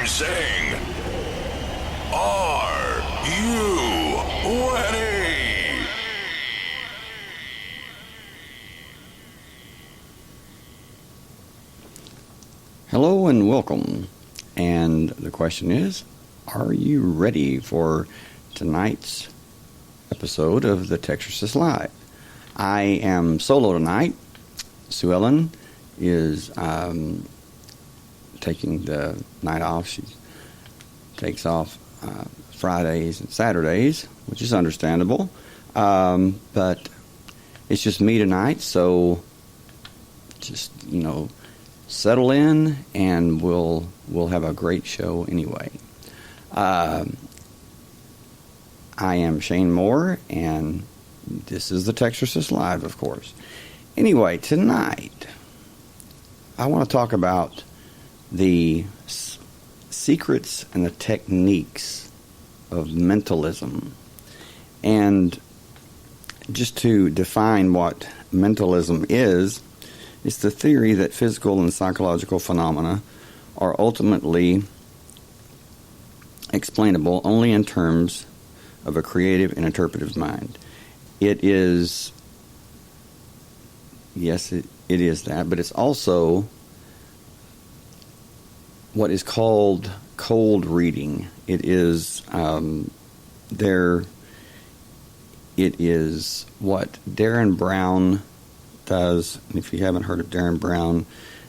I'm saying, are you ready? Hello and welcome. And the question is, are you ready for tonight's episode of the Texarsis Live? I am solo tonight. Sue Ellen is taking the night off. She takes off Fridays and Saturdays, which is understandable. But it's just me tonight, so just, settle in and we'll have a great show anyway. I am Shane Moore, and this is the Texarsis Live, of course. Anyway, tonight I want to talk about the secrets and the techniques of mentalism. And just to define what mentalism is, it's the theory that physical and psychological phenomena are ultimately explainable only in terms of a creative and interpretive mind. It is, yes, it is that, but it's also what is called cold reading. It is it is what Darren Brown does. And if you haven't heard of Darren Brown,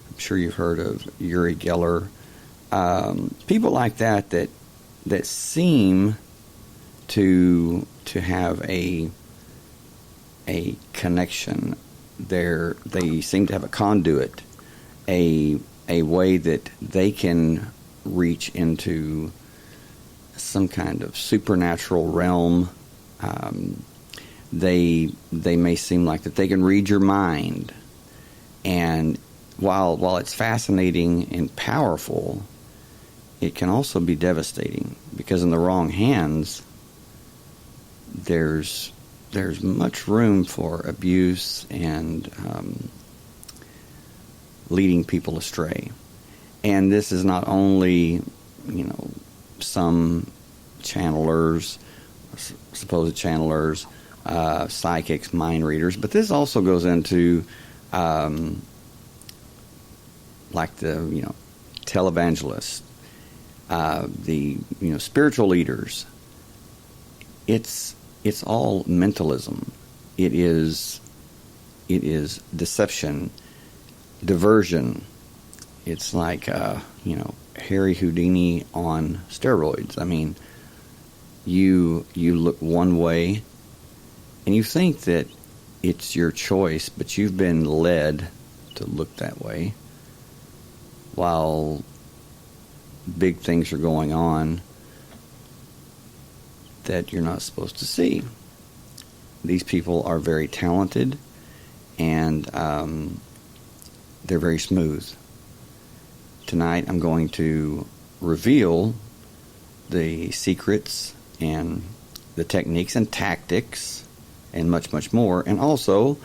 I'm sure you've heard of Uri Geller. People like that seem to have a connection. They seem to have a conduit, a way that they can reach into some kind of supernatural realm. They may seem like that they can read your mind, and while it's fascinating and powerful, it can also be devastating, because in the wrong hands, there's much room for abuse and leading people astray. And this is not only, some channelers, supposed channelers, psychics, mind readers, but this also goes into like the televangelists, the spiritual leaders. It's all mentalism. It is deception, diversion. It's like Harry Houdini on steroids. I mean, you look one way and you think that it's your choice, but you've been led to look that way while big things are going on that you're not supposed to see. These people are very talented, and they're very smooth. Tonight I'm going to reveal the secrets and the techniques and tactics and much, much more, and also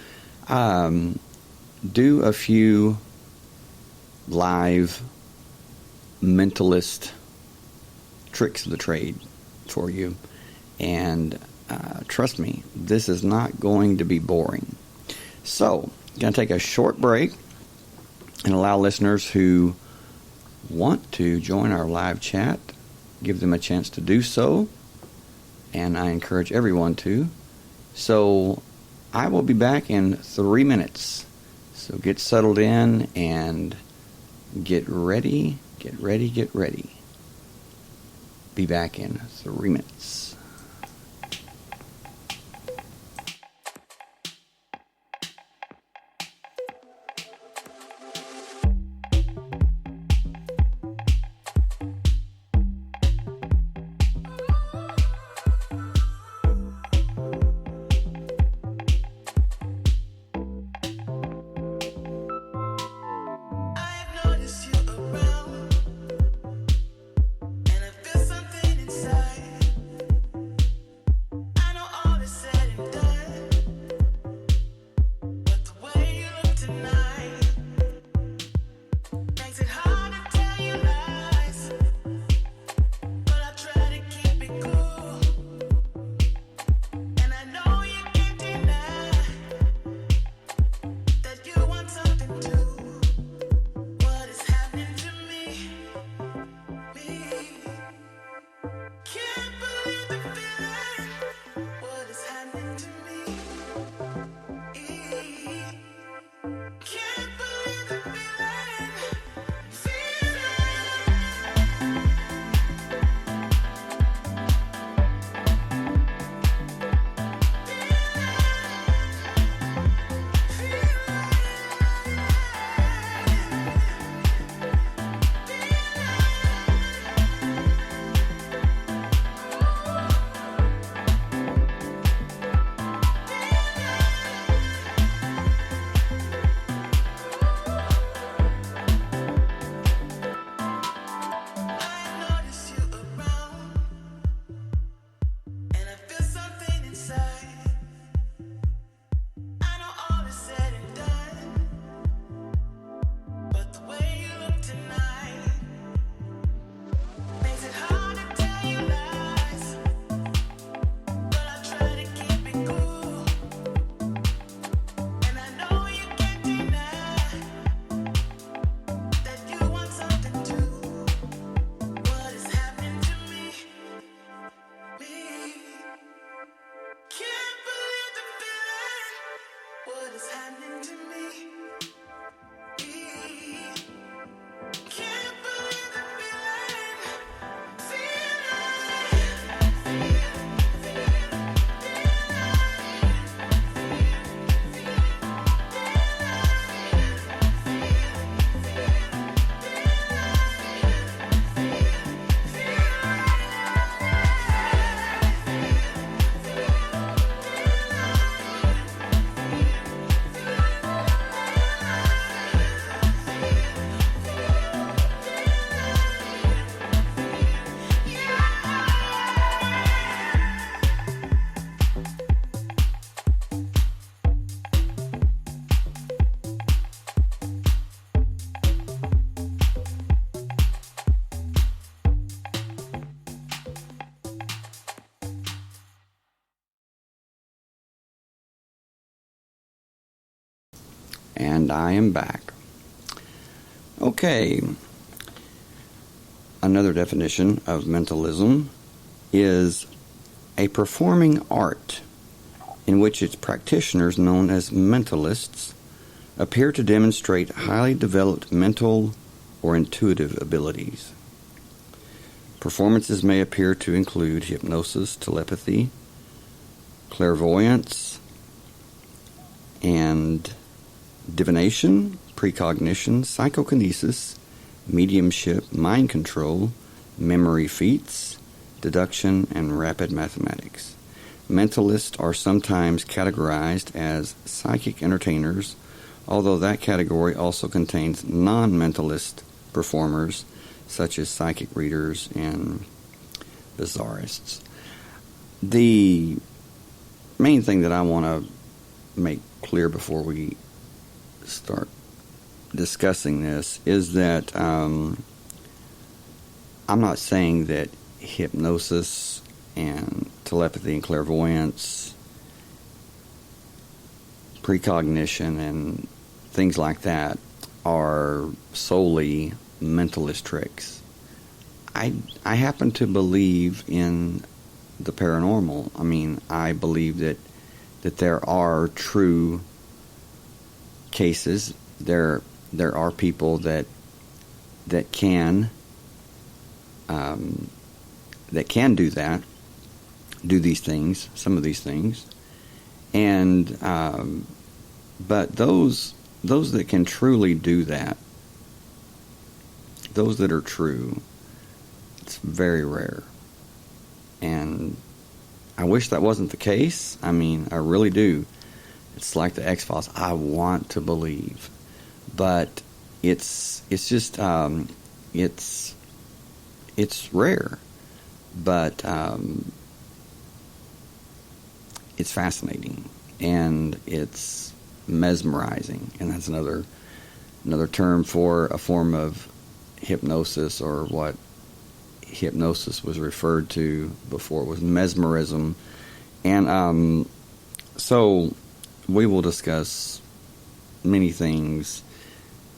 do a few live mentalist tricks of the trade for you. And trust me, this is not going to be boring. So, I'm going to take a short break and allow listeners who want to join our live chat, give them a chance to do so. And I encourage everyone to. So, I will be back in 3 minutes. So get settled in and get ready. Be back in 3 minutes. Inside And I am back. Okay. Another definition of mentalism is a performing art in which its practitioners, known as mentalists, appear to demonstrate highly developed mental or intuitive abilities. Performances may appear to include hypnosis, telepathy, clairvoyance, and divination, precognition, psychokinesis, mediumship, mind control, memory feats, deduction, and rapid mathematics. Mentalists are sometimes categorized as psychic entertainers, although that category also contains non-mentalist performers such as psychic readers and bizarrists. The main thing that I want to make clear before we start discussing this is that I'm not saying that hypnosis and telepathy and clairvoyance, precognition and things like that are solely mentalist tricks. I happen to believe in the paranormal. I mean, I believe that there are true cases. There are people that can do these things, some of these things, and but those that can truly do that, those that are true, it's very rare. And I wish that wasn't the case. I mean, I really do. It's like the X-Files. I want to believe, but it's just it's rare, but it's fascinating and it's mesmerizing, and that's another term for a form of hypnosis, or what hypnosis was referred to before was mesmerism. And so we will discuss many things,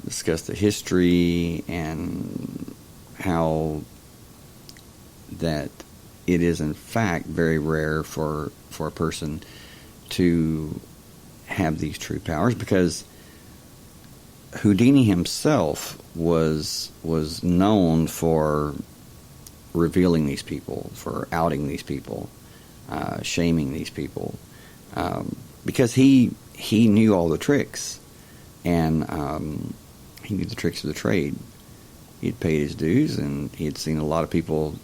discuss the history and how that it is in fact very rare for a person to have these true powers, because Houdini himself was known for revealing these people, for outing these people, shaming these people, because he knew all the tricks, and he knew the tricks of the trade. He had paid his dues, and he had seen a lot of people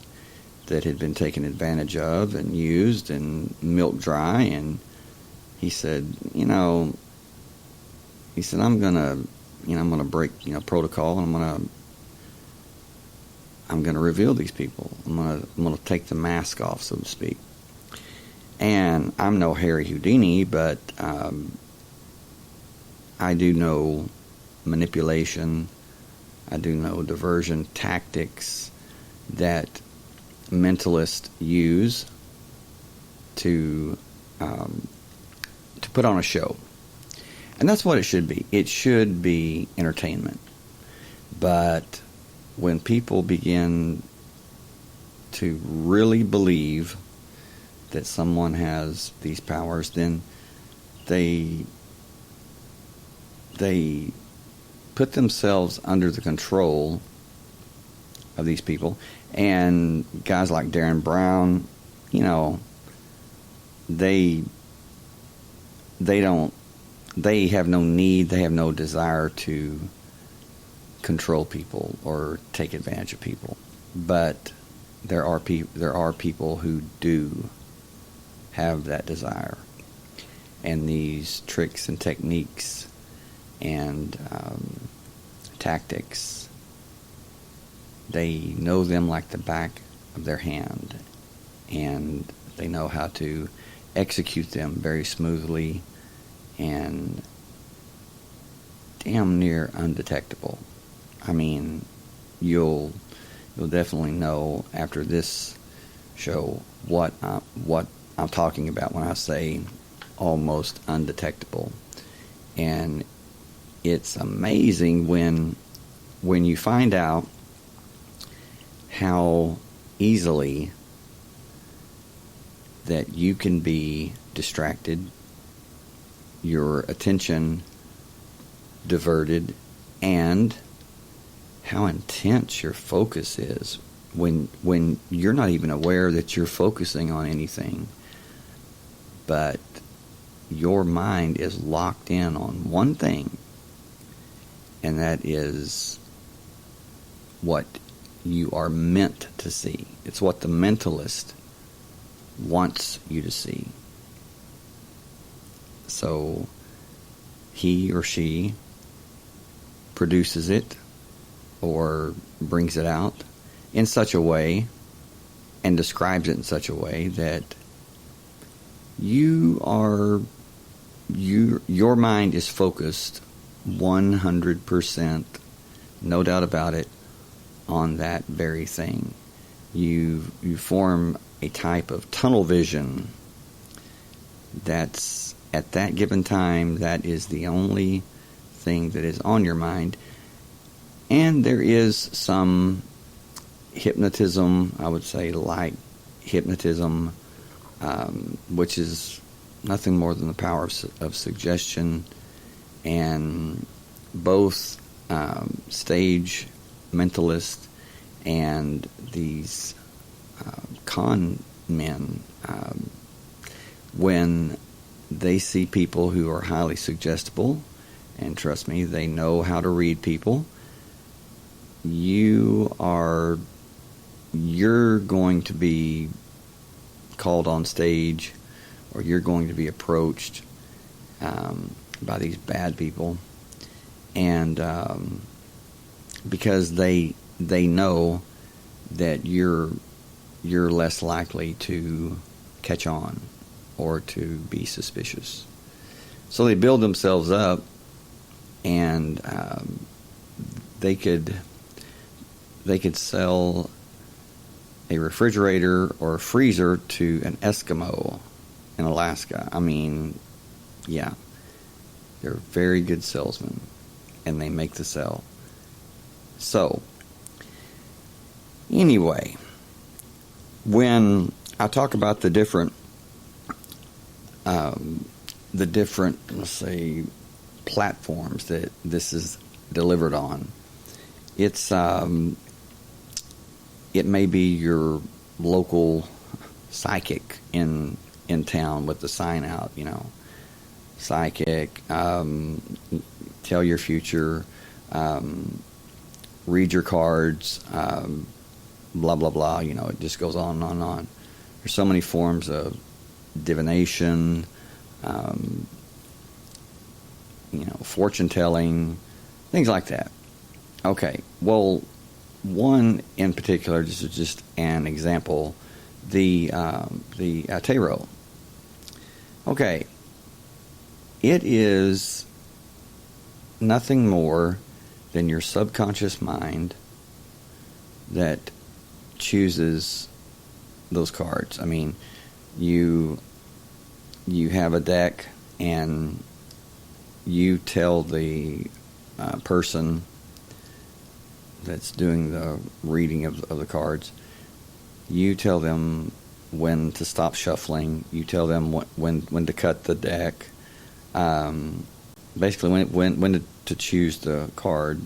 that had been taken advantage of and used and milked dry, and he said, I'm gonna break, protocol, and I'm gonna reveal these people. I'm gonna take the mask off, so to speak. And I'm no Harry Houdini, but I do know manipulation. I do know diversion tactics that mentalists use to put on a show. And that's what it should be. It should be entertainment. But when people begin to really believe that someone has these powers, then they they put themselves under the control of these people. And guys like Darren Brown, you know, they have no need, they have no desire to control people or take advantage of people. But there are people who do have that desire. And these tricks and techniques and tactics, they know them like the back of their hand, and they know how to execute them very smoothly and damn near undetectable. I mean, you'll definitely know after this show what I'm talking about when I say almost undetectable. And it's amazing when you find out how easily that you can be distracted, your attention diverted, and how intense your focus is when you're not even aware that you're focusing on anything, but your mind is locked in on one thing, and that is what you are meant to see. It's what the mentalist wants you to see. So he or she produces it or brings it out in such a way and describes it in such a way that your mind is focused 100%, no doubt about it, on that very thing. You form a type of tunnel vision that's at that given time, that is the only thing that is on your mind. And there is some hypnotism, I would say, like hypnotism, which is nothing more than the power of suggestion. And both stage mentalists and these con men, when they see people who are highly suggestible, and trust me, they know how to read people, you're going to be called on stage, or you're going to be approached by these bad people, and because they know that you're less likely to catch on or to be suspicious. So they build themselves up, and they could sell a refrigerator or a freezer to an Eskimo in Alaska. I mean, yeah, they're very good salesmen, and they make the sell. So, anyway, when I talk about the different, let's say, platforms that this is delivered on, it may be your local psychic in town with the sign out, psychic, tell your future, read your cards, blah, blah, blah, it just goes on and on and on. There's so many forms of divination, fortune telling, things like that. Okay, well, one in particular, this is just an example, the tarot. Okay, it is nothing more than your subconscious mind that chooses those cards. I mean, you have a deck, and you tell the person that's doing the reading of the cards, you tell them when to stop shuffling, you tell them when to cut the deck, basically when to choose the card,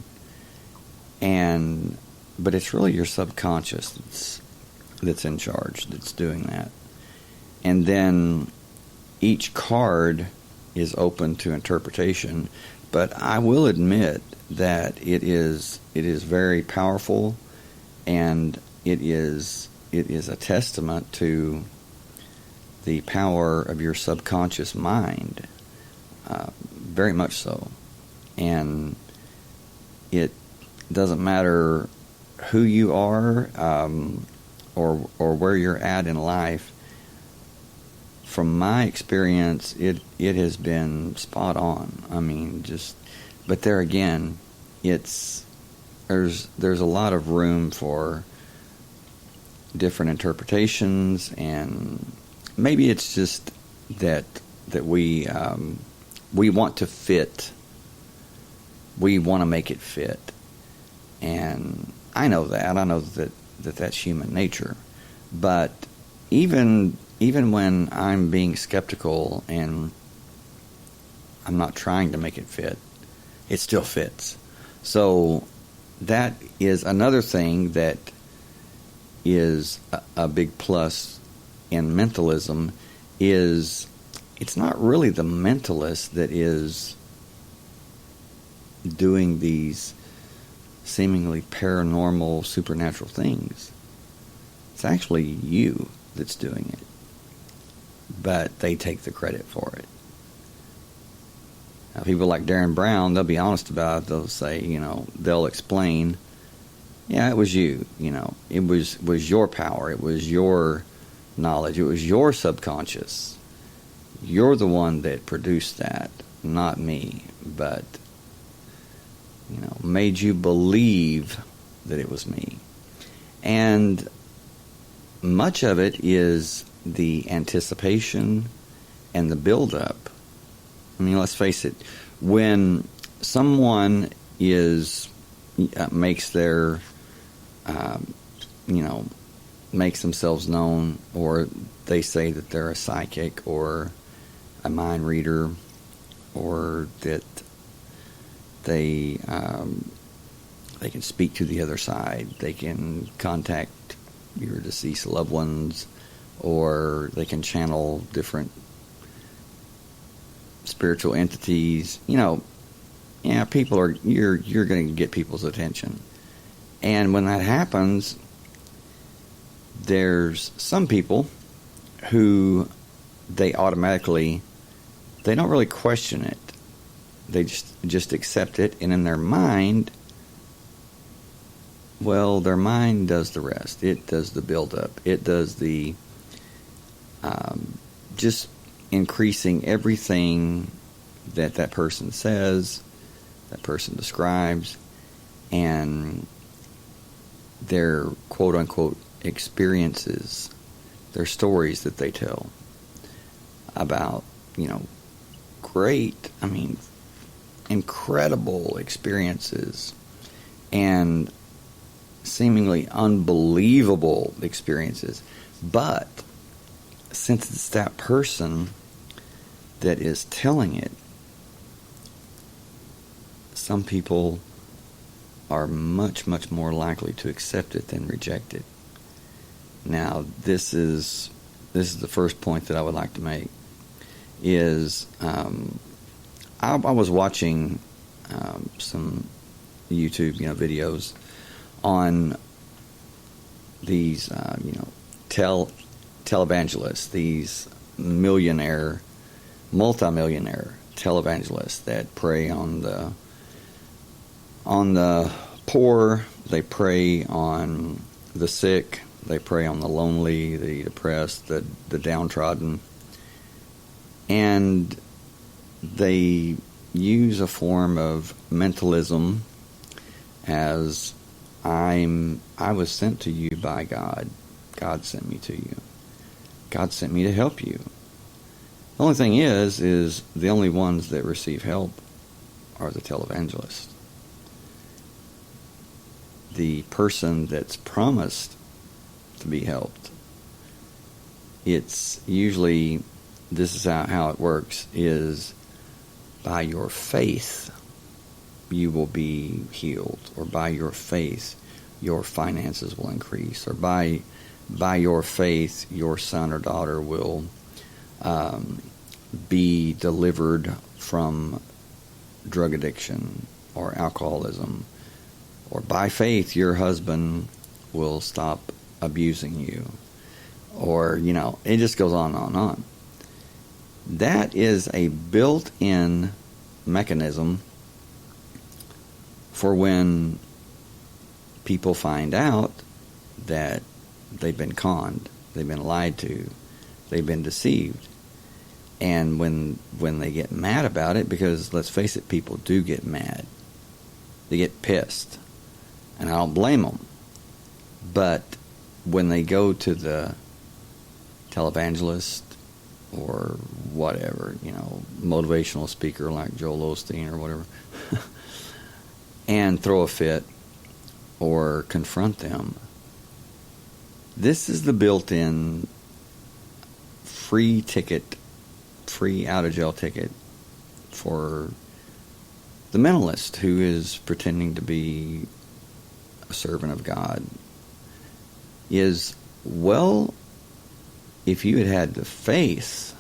but it's really your subconscious that's in charge, that's doing that. And then each card is open to interpretation, but I will admit that it is very powerful, and it is a testament to the power of your subconscious mind, very much so. And it doesn't matter who you are, or where you're at in life. From my experience, it has been spot on. I mean, but there again, there's a lot of room for different interpretations, and maybe it's just that we want to fit. We want to make it fit, and I know that. I know that that's human nature. But even when I'm being skeptical and I'm not trying to make it fit, it still fits. So that is another thing that is a big plus in mentalism. Is it's not really the mentalist that is doing these seemingly paranormal, supernatural things. It's actually you that's doing it, but they take the credit for it. Now, people like Darren Brown, they'll be honest about it. They'll say, they'll explain, yeah, it was you. It was your power. It was your knowledge. It was your subconscious. You're the one that produced that, not me. But made you believe that it was me. And much of it is the anticipation and the build-up. I mean, let's face it, when someone makes their, makes themselves known, or they say that they're a psychic or a mind reader, or that they can speak to the other side. They can contact your deceased loved ones, or they can channel different spiritual entities. People are you're going to get people's attention, and when that happens, there's some people who they don't really question it. They just accept it, and in their mind, their mind does the rest. It does the build-up. It does the just increasing everything that person says, that person describes, and their quote-unquote experiences, their stories that they tell about, incredible experiences and seemingly unbelievable experiences. But since it's that person that is telling it, some people are much, much more likely to accept it than reject it. Now, this is the first point that I would like to make. Is I was watching some YouTube videos on these televangelists, these multimillionaire televangelists that prey on the poor. They prey on the sick. They prey on the lonely, the depressed, the downtrodden. And they use a form of mentalism as I was sent to you by God. God sent me to you. God sent me to help you. The only thing is the only ones that receive help are the televangelists. The person that's promised to be helped, it's usually, this is how it works, is by your faith you will be healed, or by your faith your finances will increase, or by your faith your son or daughter will be delivered from drug addiction or alcoholism, or by faith your husband will stop abusing you, or, it just goes on and on and on. That is a built-in mechanism for when people find out that they've been conned, they've been lied to, they've been deceived. And when they get mad about it, because let's face it, people do get mad. They get pissed. And I don't blame them. But when they go to the televangelist or whatever, motivational speaker like Joel Osteen or whatever, and throw a fit or confront them, this is the built-in free out-of-jail ticket for the mentalist who is pretending to be a servant of God. Is, well, if you had had the faith,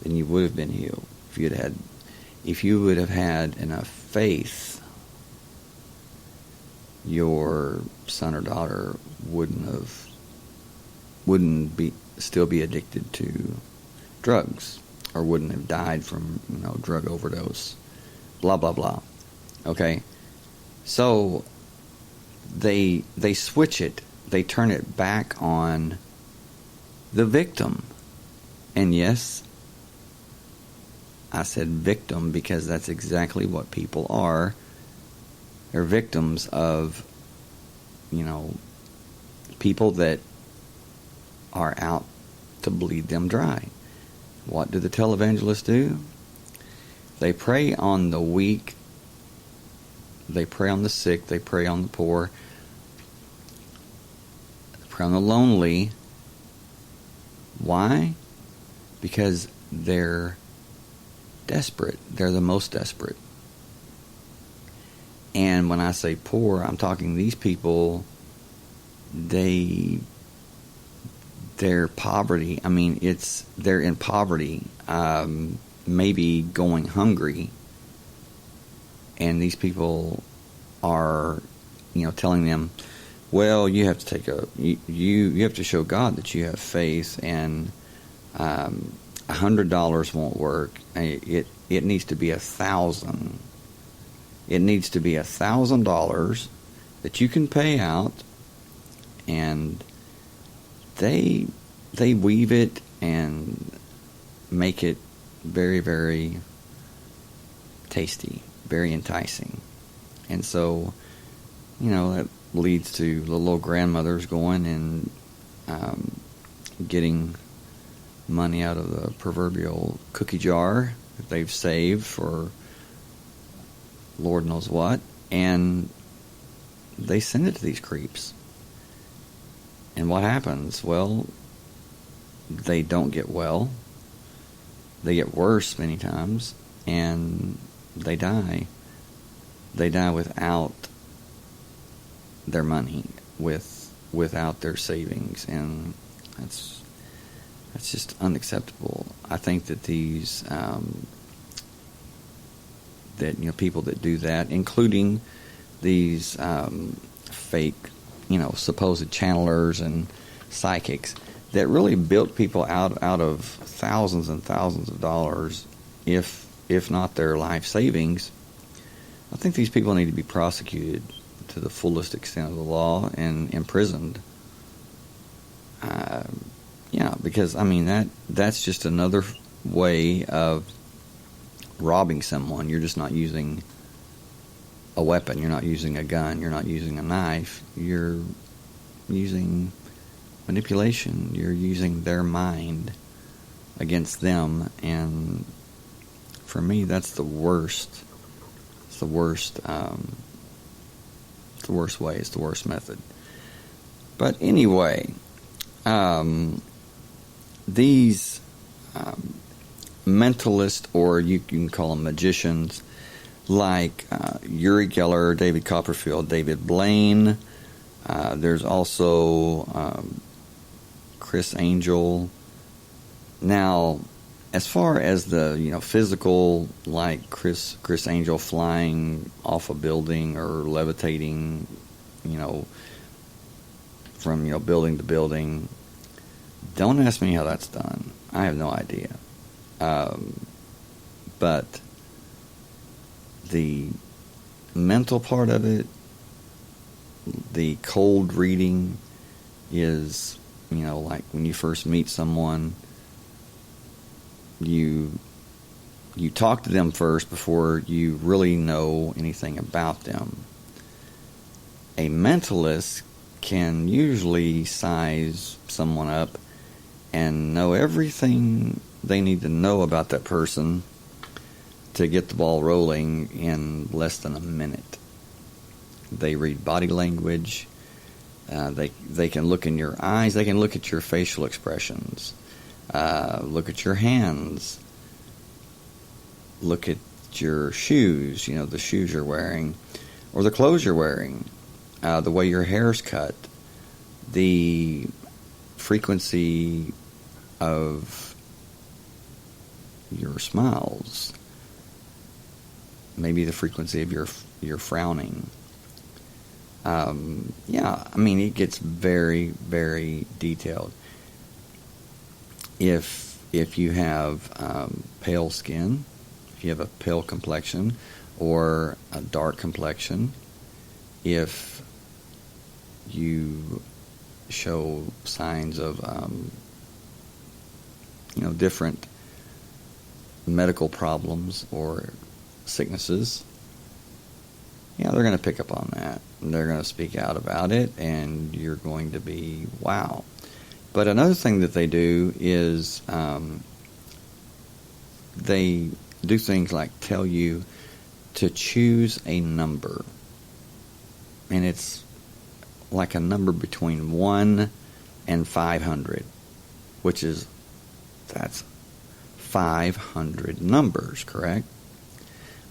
then you would have been healed. If you would have had enough faith, your son or daughter wouldn't still be addicted to drugs, or wouldn't have died from drug overdose, blah blah blah. Okay, so they switch it, they turn it back on the victim. And yes, I said victim because that's exactly what people are. They're victims of people that are out to bleed them dry. What do the televangelists do? They prey on the weak, they prey on the sick, they prey on the poor, they prey on the lonely. Why? Because they're desperate. They're the most desperate. And when I say poor, I'm talking these people, their poverty, they're in poverty, maybe going hungry, and these people are, telling them, well, you have to you have to show God that you have faith, and $100 won't work. It needs to be $1,000. It needs to be $1,000 that you can pay out, and they weave it and make it very, very tasty, very enticing. And so, that leads to little old grandmothers going and getting money out of the proverbial cookie jar that they've saved for Lord knows what, and they send it to these creeps. And what happens? Well, they don't get well. They get worse many times, and they die. They die without their money, without their savings, and that's just unacceptable. I think that these people that do that, including these fake, supposed channelers and psychics that really built people out of thousands and thousands of dollars, if not their life savings. I think these people need to be prosecuted to the fullest extent of the law and imprisoned. Because that's just another way of robbing someone. You're just not using a weapon. You're not using a gun. You're not using a knife. You're using manipulation. You're using their mind against them. And for me, that's the worst. It's the worst. It's the worst way. It's the worst method. But anyway, these mentalists, or you can call them magicians, like Uri Geller, David Copperfield, David Blaine. There's also Chris Angel. Now, as far as the physical, like Chris Angel flying off a building or levitating, from building to building, don't ask me how that's done. I have no idea. But the mental part of it, the cold reading, is like when you first meet someone, you talk to them first before you really know anything about them. A mentalist can usually size someone up and know everything they need to know about that person to get the ball rolling in less than a minute. They read body language. They can look in your eyes. They can look at your facial expressions. Look at your hands. Look at your shoes, the shoes you're wearing, or the clothes you're wearing, the way your hair's cut, the frequency of your smiles, maybe the frequency of your frowning. It gets very, very detailed. If you have pale skin, if you have a pale complexion or a dark complexion, if you show signs of different medical problems or sicknesses, they're going to pick up on that. They're going to speak out about it, and you're going to be, wow. But another thing that they do is they do things like tell you to choose a number. And it's like a number between 1 and 500, that's 500 numbers, correct?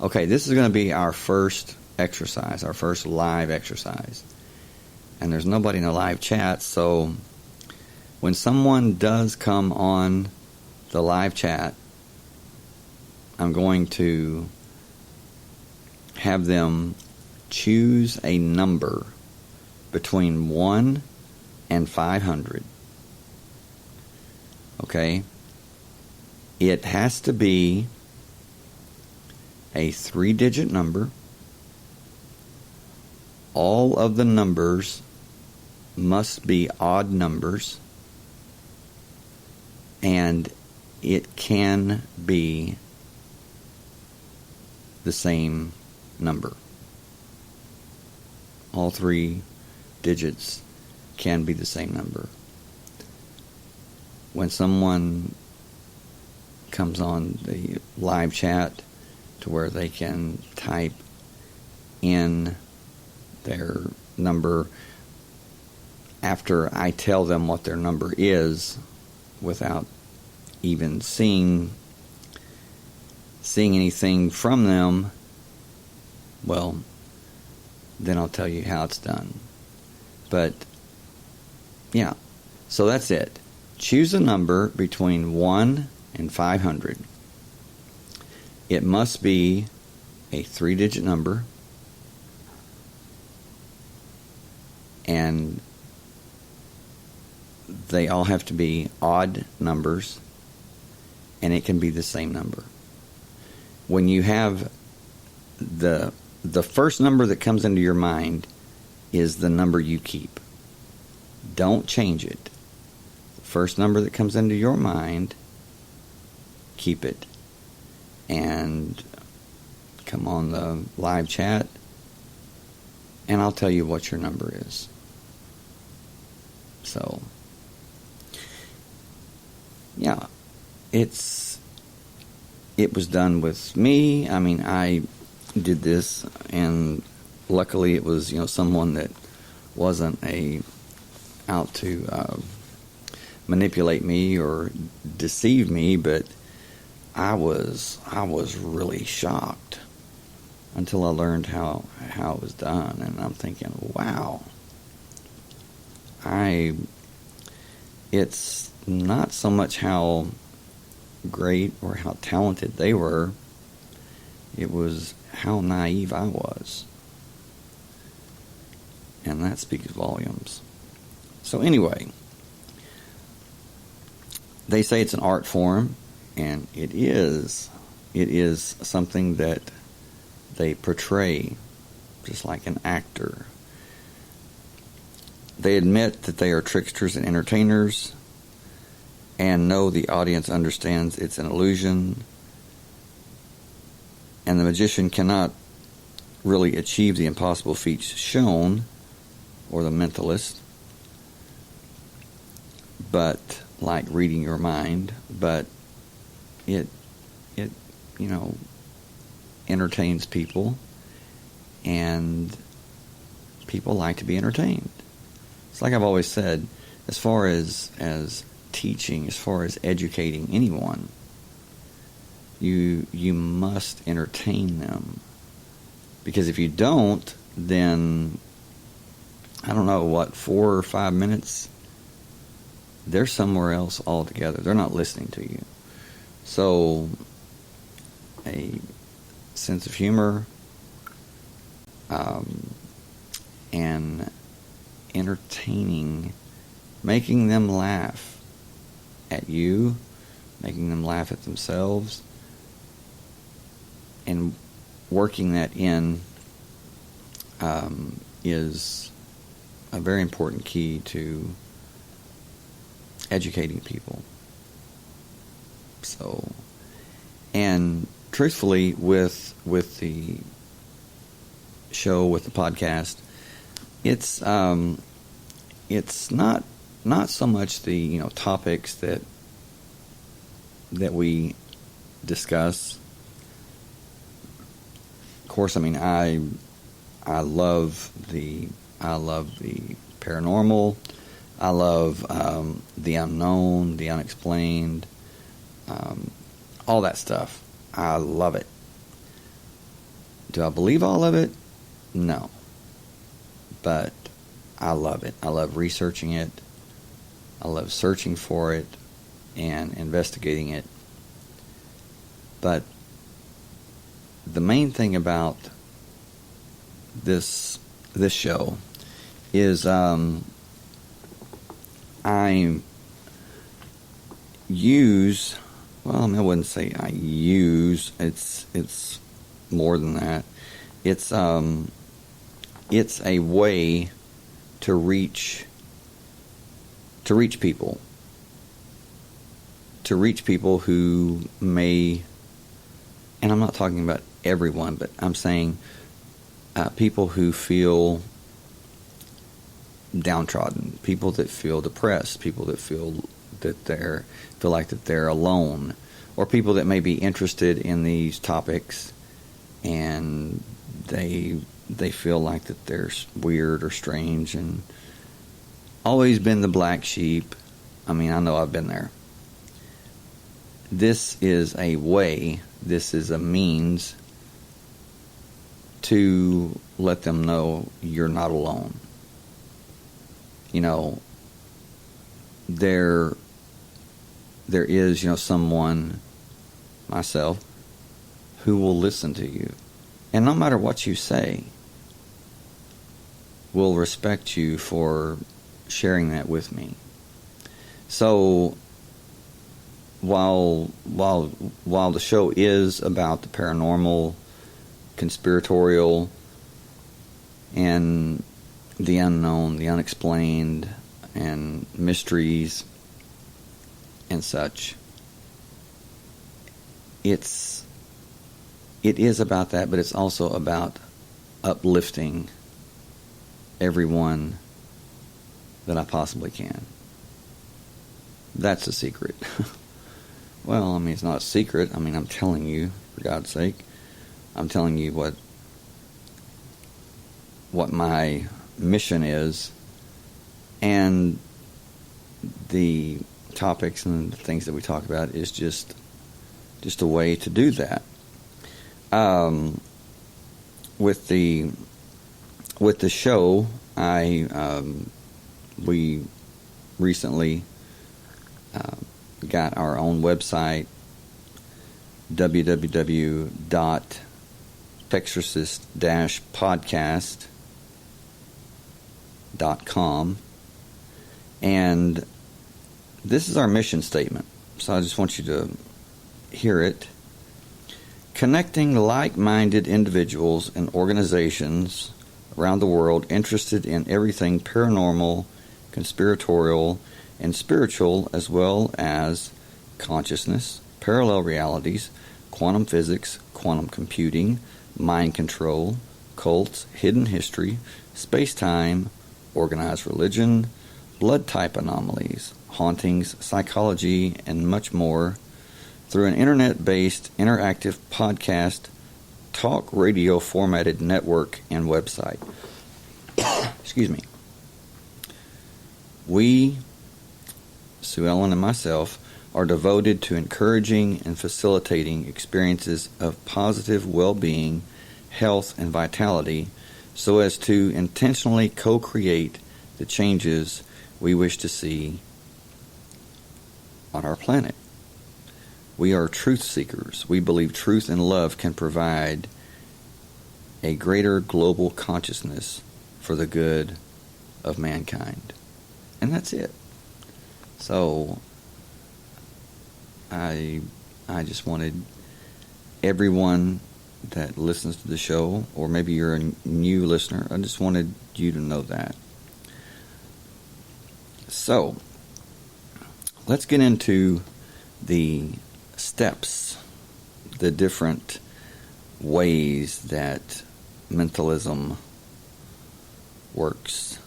Okay, this is going to be our first exercise, our first live exercise. And there's nobody in the live chat, so when someone does come on the live chat, I'm going to have them choose a number between 1 and 500. Okay? It has to be a 3-digit number. All of the numbers must be odd numbers. And it can be the same number. All 3 digits can be the same number. When someone comes on the live chat to where they can type in their number after I tell them what their number is, without even seeing anything from them, well, then I'll tell you how it's done. But yeah, so that's it. Choose a number between 1 and 500. It must be a 3-digit number, and they all have to be odd numbers, and it can be the same number. When you have the first number that comes into your mind is the number you keep. Don't change it. The first number that comes into your mind, keep it. And come on the live chat, and I'll tell you what your number is. So, yeah, it was done with me. I mean, I did this, and luckily it was someone that wasn't out to manipulate me or deceive me, but I was really shocked until I learned how it was done, and I'm thinking, wow. It's not so much how great or how talented they were, it was how naive I was. And that speaks volumes. So anyway, they say it's an art form, and it is. It is something that they portray just like an actor. They admit that they are tricksters and entertainers and know the audience understands it's an illusion, and the magician cannot really achieve the impossible feats shown, or the mentalist, but like reading your mind, but it entertains people, and people like to be entertained. It's like I've always said, as far as teaching, as far as educating anyone, you must entertain them. Because if you don't, then, I don't know, 4 or 5 minutes, they're somewhere else altogether. They're not listening to you. So, a sense of humor, and entertaining, making them laugh at you, making them laugh at themselves, and working that in is a very important key to educating people. So, and truthfully, with the show, with the podcast, it's not so much the topics that we discuss. Of course, I mean I love the paranormal. I love the unknown, the unexplained, all that stuff. I love it. Do I believe all of it? No. But I love it. I love researching it. I love searching for it and investigating it. But the main thing about this show is I use, well, I mean, I wouldn't say I use, it's more than that. It's a way to reach people. To reach people who may, and I'm not talking about everyone, but I'm saying people who feel downtrodden, people that feel depressed, people that feel like that they're alone, or people that may be interested in these topics and they feel like that they're weird or strange and always been the black sheep. I mean, I know I've been there. This is a way, this is a means to let them know you're not alone. There is, someone, myself, who will listen to you. And no matter what you say, will respect you for sharing that with me. So while the show is about the paranormal, conspiratorial, and the unknown, the unexplained, and mysteries and such, it is about that, but it's also about uplifting everyone that I possibly can. That's a secret. Well, I mean, it's not a secret. I mean, I'm telling you, for God's sake. I'm telling you what my mission is, and the topics and the things that we talk about is just just a way to do that. With the show, we recently got our own website, www.exorcist-podcast.com, and this is our mission statement. So I just want you to hear it. Connecting like-minded individuals and organizations around the world interested in everything paranormal, conspiratorial, and spiritual, as well as consciousness, parallel realities, quantum physics, quantum computing, mind control, cults, hidden history, space-time, organized religion, blood type anomalies, hauntings, psychology, and much more through an internet-based interactive podcast, talk radio formatted network, and website. Excuse me. We, Sue Ellen and myself, are devoted to encouraging and facilitating experiences of positive well-being, health, and vitality so as to intentionally co-create the changes we wish to see on our planet. We are truth seekers. We believe truth and love can provide a greater global consciousness for the good of mankind. And that's it. So, I just wanted everyone that listens to the show, or maybe you're a new listener, I just wanted you to know that. So, let's get into the steps, the different ways that mentalism works,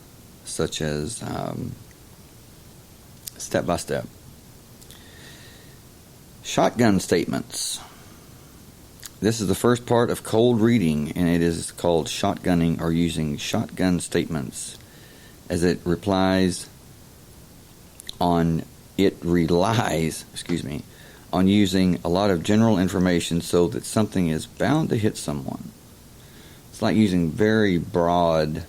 such as step by step. Shotgun statements. This is the first part of cold reading, and it is called shotgunning, or using shotgun statements, as it relies on using a lot of general information so that something is bound to hit someone. It's like using very broad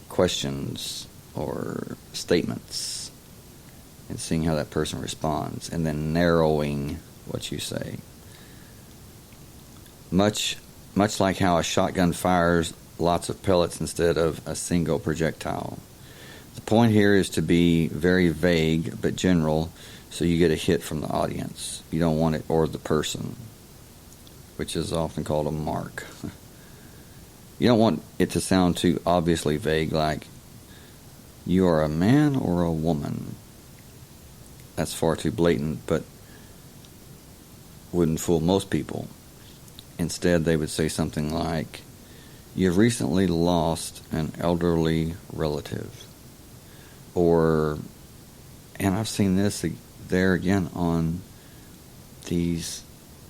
questions or statements and seeing how that person responds, and then narrowing what you say. Much like how a shotgun fires lots of pellets instead of a single projectile. The point here is to be very vague but general, so you get a hit from the audience. You don't want it, or the person, which is often called a mark. You don't want it to sound too obviously vague, like, you are a man or a woman. That's far too blatant, but wouldn't fool most people. Instead, they would say something like, you've recently lost an elderly relative. Or, and I've seen this there again on these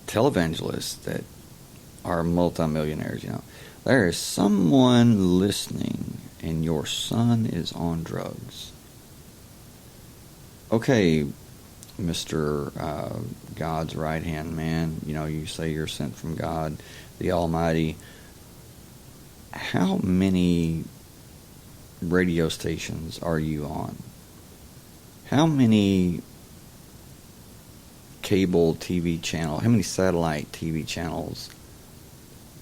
televangelists that are multimillionaires, There is someone listening and your son is on drugs. Okay, Mr. God's right-hand man, you say you're sent from God, the Almighty. How many radio stations are you on? How many cable TV channels, how many satellite TV channels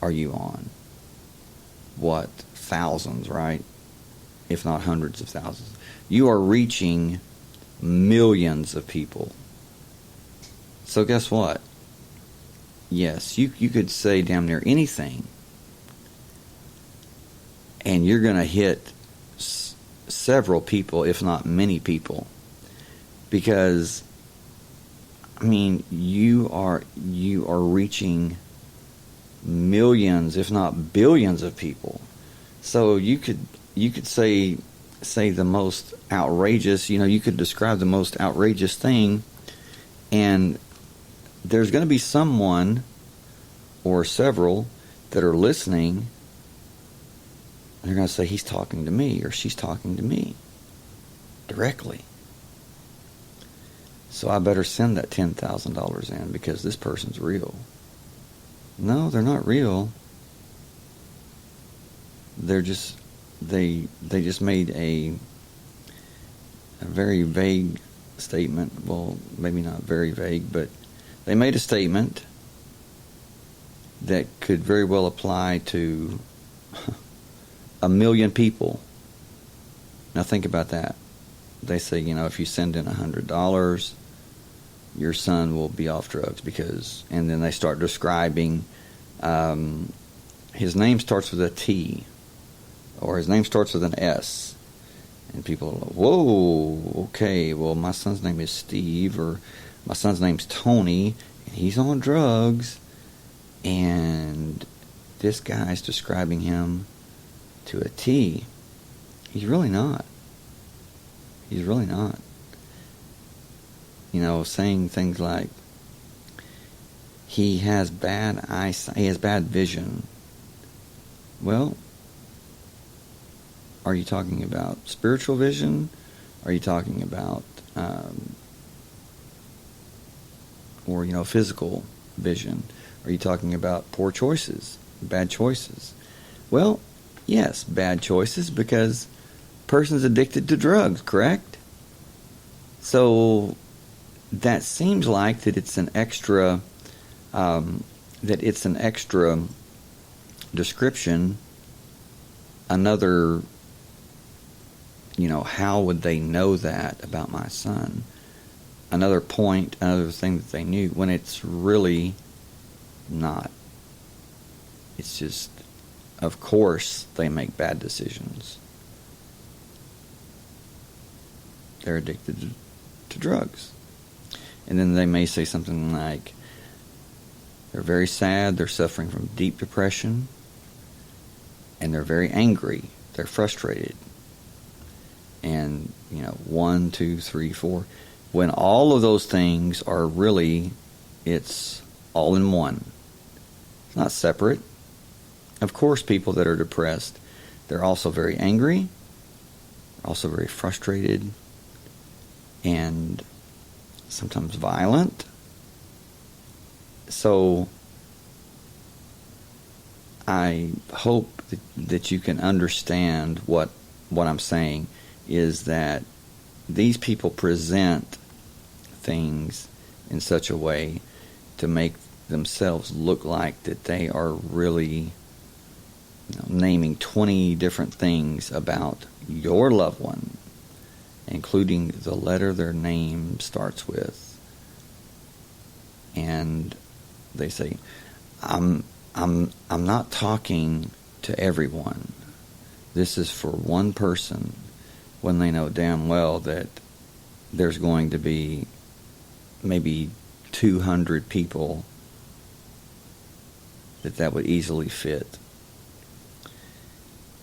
are you on? What? Thousands, right? If not hundreds of thousands. You are reaching millions of people. So guess what? Yes, you could say damn near anything, and you're going to hit several people, if not many people, because you are reaching millions, if not billions of people. So you could say the most outrageous, you could describe the most outrageous thing, and there's going to be someone or several that are listening. They're going to say, he's talking to me, or she's talking to me directly. So I better send that $10,000 in because this person's real. No, they're not real. They're just, they just made a very vague statement. Well, maybe not very vague, but they made a statement that could very well apply to 1 million people. Now think about that. They say, if you send in $100, your son will be off drugs because, and then they start describing, his name starts with a T, or his name starts with an S. And people are like, whoa, okay, well, my son's name is Steve, or my son's name's Tony, and he's on drugs, and this guy's describing him to a T. He's really not. He's really not. Saying things like, he has bad eyesight, he has bad vision. Well, are you talking about spiritual vision? Are you talking about, physical vision? Are you talking about poor choices, bad choices? Well, yes, bad choices because person's addicted to drugs, correct? So that seems like that it's an extra description, another, how would they know that about my son? Another point, another thing that they knew, when it's really not. It's just, of course, they make bad decisions. They're addicted to drugs. And then they may say something like, they're very sad, they're suffering from deep depression, and they're very angry, they're frustrated. And, 1, 2, 3, 4. When all of those things are really, it's all in one. It's not separate. Of course, people that are depressed, they're also very angry, also very frustrated, and sometimes violent. So I hope that you can understand what I'm saying is that these people present things in such a way to make themselves look like that they are really naming 20 different things about your loved one, including the letter their name starts with. And they say, I'm not talking to everyone. This is for one person, when they know damn well that there's going to be maybe 200 people that would easily fit,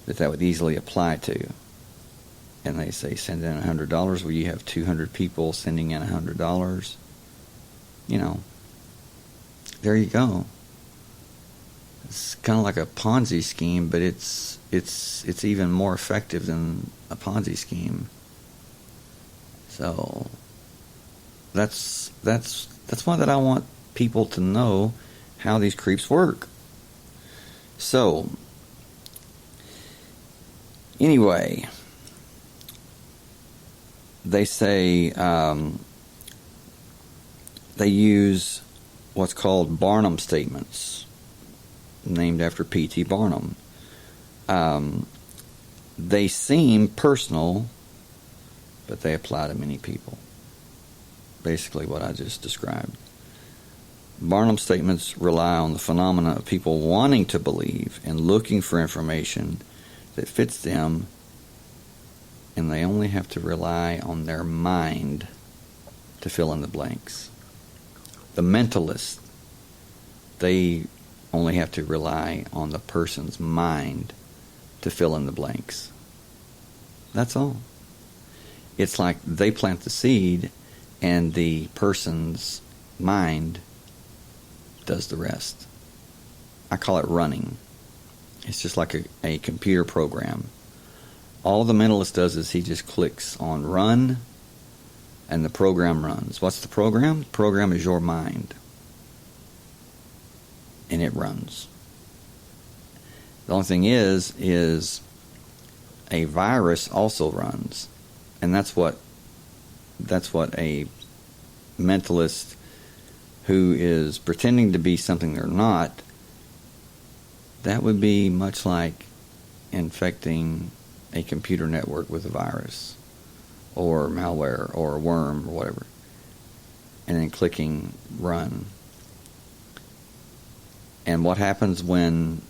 that would easily apply to. And they say, send in $100. Well, you have 200 people sending in $100. There you go. It's kind of like a Ponzi scheme, but it's even more effective than a Ponzi scheme. So that's why that I want people to know how these creeps work. So anyway, they say they use what's called Barnum statements, named after P.T. Barnum. They seem personal, but they apply to many people. Basically what I just described. Barnum statements rely on the phenomena of people wanting to believe and looking for information that fits them, and they only have to rely on their mind to fill in the blanks. The mentalists, they only have to rely on the person's mind to fill in the blanks. That's all. It's like they plant the seed and the person's mind does the rest. I call it running. It's just like a computer program. All the mentalist does is he just clicks on run, and the program runs. What's the program? The program is your mind. And it runs. The only thing is a virus also runs. And that's what a mentalist who is pretending to be something they're not, that would be much like infecting a computer network with a virus or malware or a worm or whatever, and then clicking run. And what happens when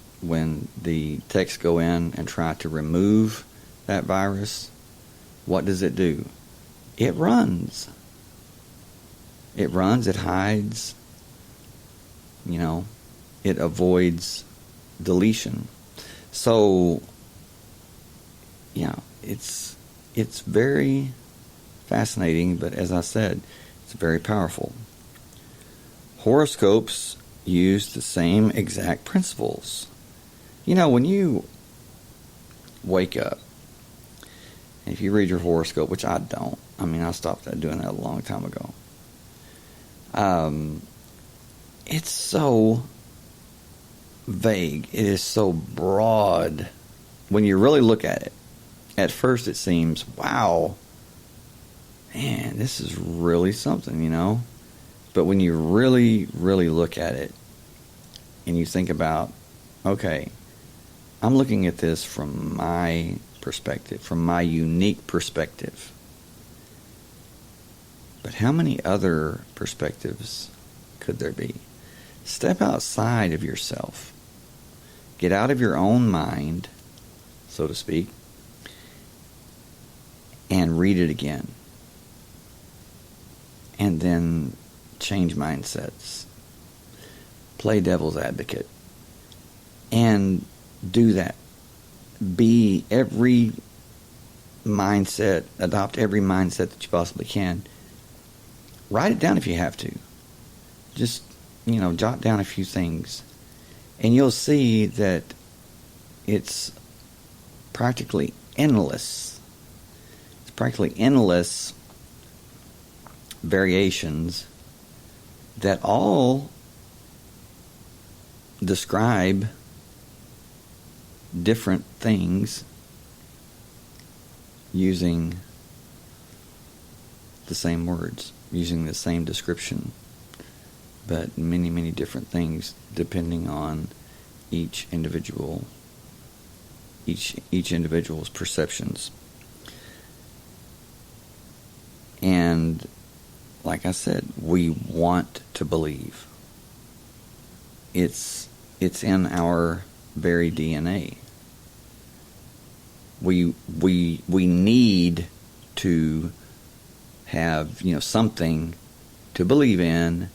the techs go in and try to remove that virus? What does it do? It runs. It runs, it hides, it avoids deletion. So, it's very fascinating, but as I said, it's very powerful. Horoscopes use the same exact principles. When you wake up, and if you read your horoscope, which I don't, I stopped doing that a long time ago. It's so vague. It is so broad. When you really look at it, at first it seems, wow, man, this is really something, But when you really, really look at it, and you think about, okay, I'm looking at this from my perspective, from my unique perspective. But how many other perspectives could there be? Step outside of yourself. Get out of your own mind, so to speak, and read it again. And then change mindsets. Play devil's advocate. And do that. Be every mindset, adopt every mindset that you possibly can. Write it down if you have to. Just, jot down a few things. And you'll see that it's practically endless. It's practically endless variations that all describe different things using the same words, using the same description, but many, many different things depending on each individual's perceptions. And like I said, we want to believe. It's in our very DNA. We need to have something to believe in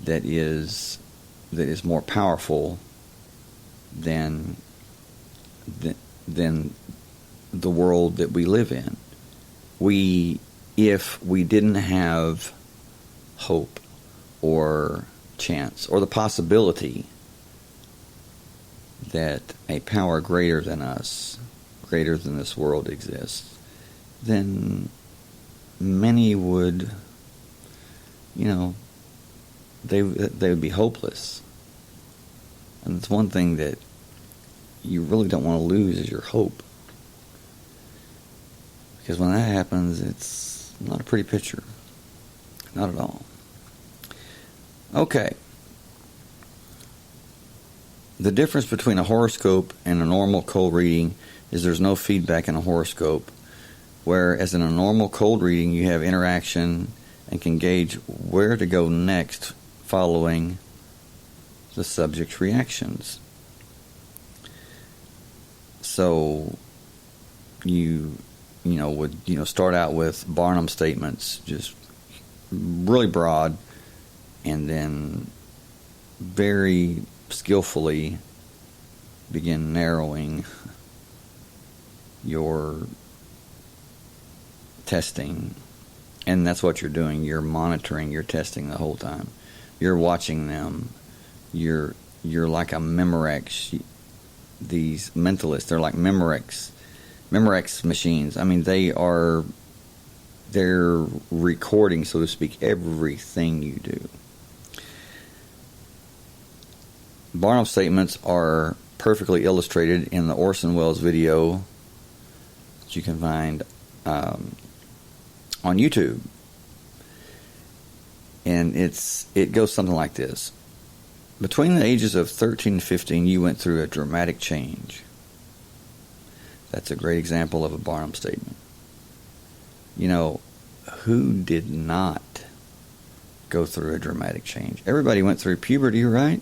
that is more powerful than the world that we live in. If we didn't have hope or chance or the possibility that a power greater than us, greater than this world exists, then many would, they would be hopeless. And it's one thing that you really don't want to lose is your hope. Because when that happens, it's not a pretty picture. Not at all. Okay. The difference between a horoscope and a normal cold reading is there's no feedback in a horoscope, whereas in a normal cold reading you have interaction and can gauge where to go next following the subject's reactions. So you would start out with Barnum statements, just really broad, and then very skillfully begin narrowing your testing. And that's what you're doing. You're monitoring, you're testing the whole time. You're watching them. You're like a Memorex. These mentalists, they're like Memorex machines. I mean, they are they're recording, so to speak, everything you do. Barnum statements are perfectly illustrated in the Orson Welles video that you can find on YouTube. And it goes something like this. Between the ages of 13 and 15, you went through a dramatic change. That's a great example of a Barnum statement. You know, who did not go through a dramatic change? Everybody went through puberty, right?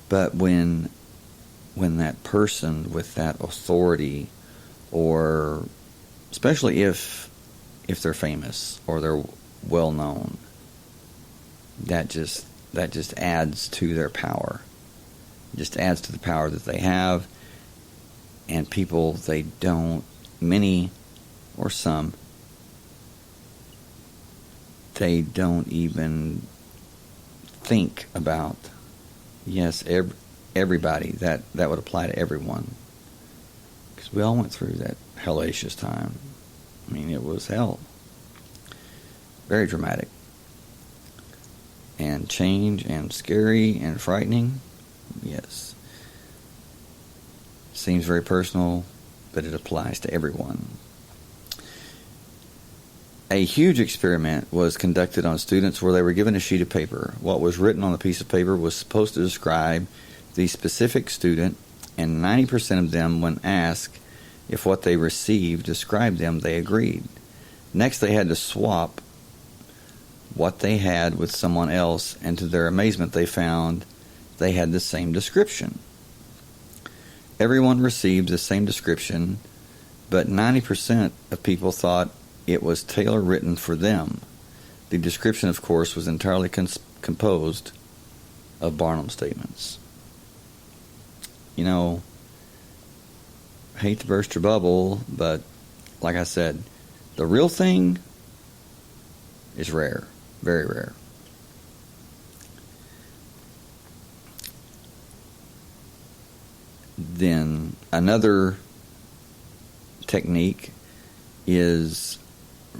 But when that person with that authority, or especially if they're famous or they're well known, that just adds to their power. It just adds to the power that they have. And people, many or some, they don't even think about, yes, everybody, that would apply to everyone. Because we all went through that hellacious time. I mean, it was hell. Very dramatic. And change and scary and frightening. Yes. Seems very personal, but it applies to everyone. A huge experiment was conducted on students where they were given a sheet of paper. What was written on the piece of paper was supposed to describe the specific student, and 90% of them, when asked if what they received described them, they agreed. Next, they had to swap what they had with someone else, and to their amazement, they found they had the same description. Everyone received the same description, but 90% of people thought it was tailor-written for them. The description, of course, was entirely composed of Barnum statements. You know, hate to burst your bubble, but like I said, the real thing is rare, very rare. Then another technique is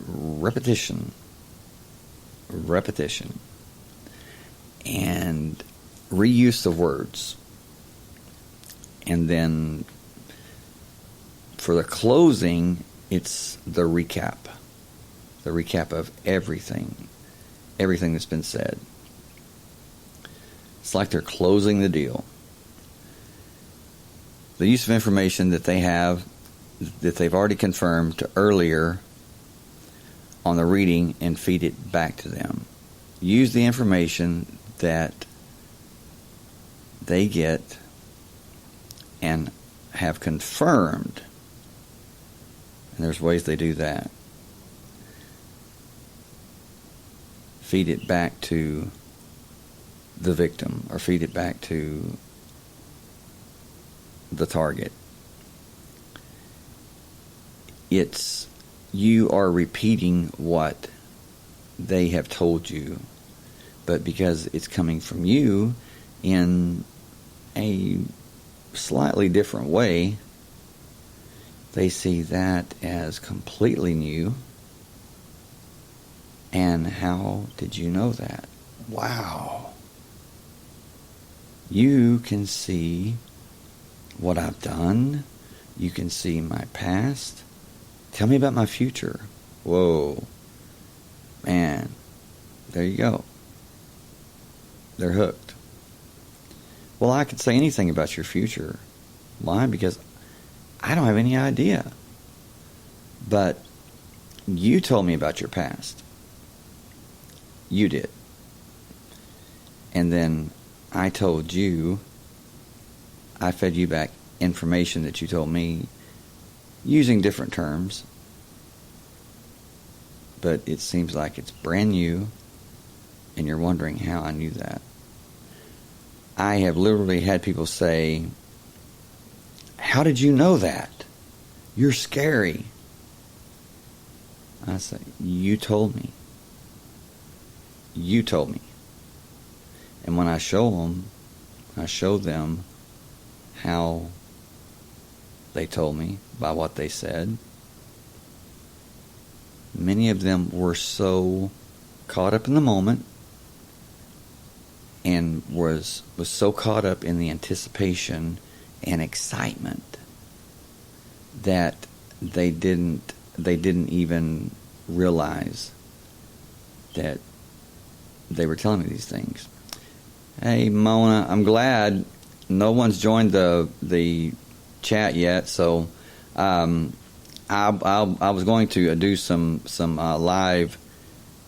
repetition, and reuse of words. And then for the closing, it's the recap of everything that's been said. It's like they're closing the deal. The use of information that they have, that they've already confirmed to earlier on the reading, and feed it back to them. Use the information that they get and have confirmed. And there's ways they do that. Feed it back to the victim, or feed it back to the target. You are repeating what they have told you, but because it's coming from you in a slightly different way, they see that as completely new. And how did you know that? Wow. You can see what I've done. You can see my past. Tell me about my future. Whoa. Man. There you go. They're hooked. Well, I could say anything about your future. Why? Because I don't have any idea. But you told me about your past. You did. And then I told you, I fed you back information that you told me using different terms. But it seems like it's brand new, and you're wondering how I knew that. I have literally had people say, how did you know that? You're scary. I say, you told me. You told me. And when I show them how they told me by what they said. many of them were so caught up in the moment and was so caught up in the anticipation and excitement that they didn't even realize that they were telling me these things. Hey Mona, I'm glad no one's joined the chat yet, so I was going to do some live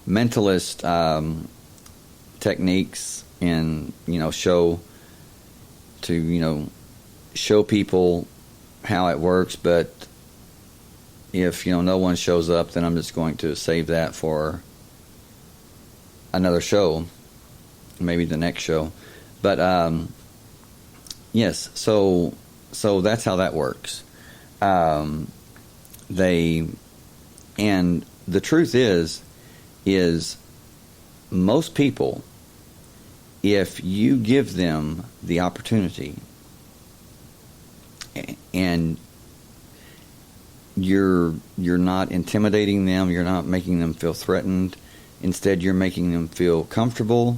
mentalist techniques and show people how it works, but if no one shows up, then I'm just going to save that for another show, maybe the next show. But yes, so that's how that works. And the truth is most people, if you give them the opportunity and you're not intimidating them, you're not making them feel threatened, instead you're making them feel comfortable,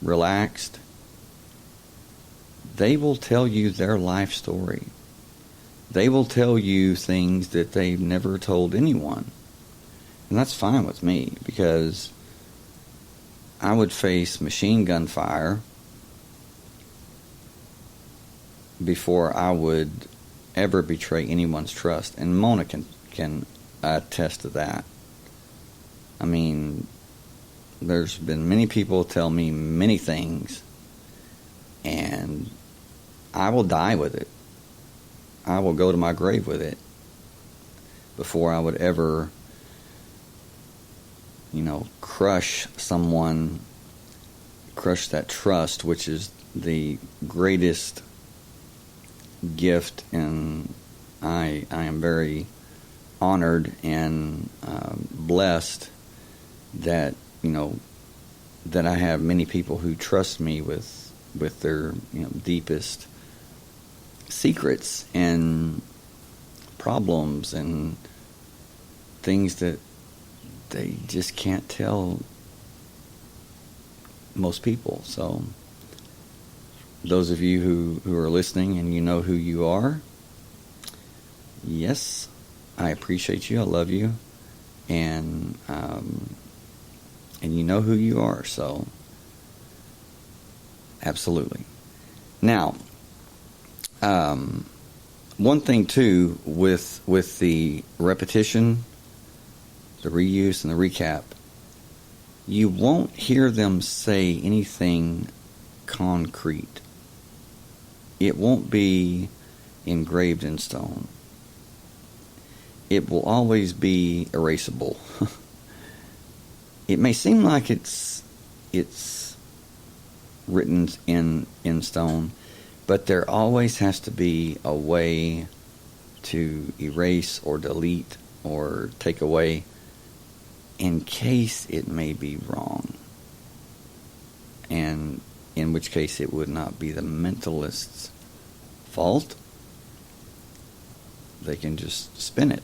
relaxed, they will tell you their life story. They will tell you things that they've never told anyone. And that's fine with me, because I would face machine gun fire before I would ever betray anyone's trust. And Mona can attest to that. I mean, there's been many people tell me many things, and I will die with it. I will go to my grave with it before I would ever, crush someone, crush that trust, which is the greatest gift, and I am very honored and blessed that that I have many people who trust me with their deepest secrets and problems and things that they just can't tell most people. So those of you who are listening and you know who you are, yes, I appreciate you, I love you, and you know who you are, so absolutely. Now, one thing too with the repetition, the reuse, and the recap, you won't hear them say anything concrete. It won't be engraved in stone. It will always be erasable. It may seem like it's written in stone, but there always has to be a way to erase or delete or take away in case it may be wrong, and in which case it would not be the mentalist's fault. They can just spin it.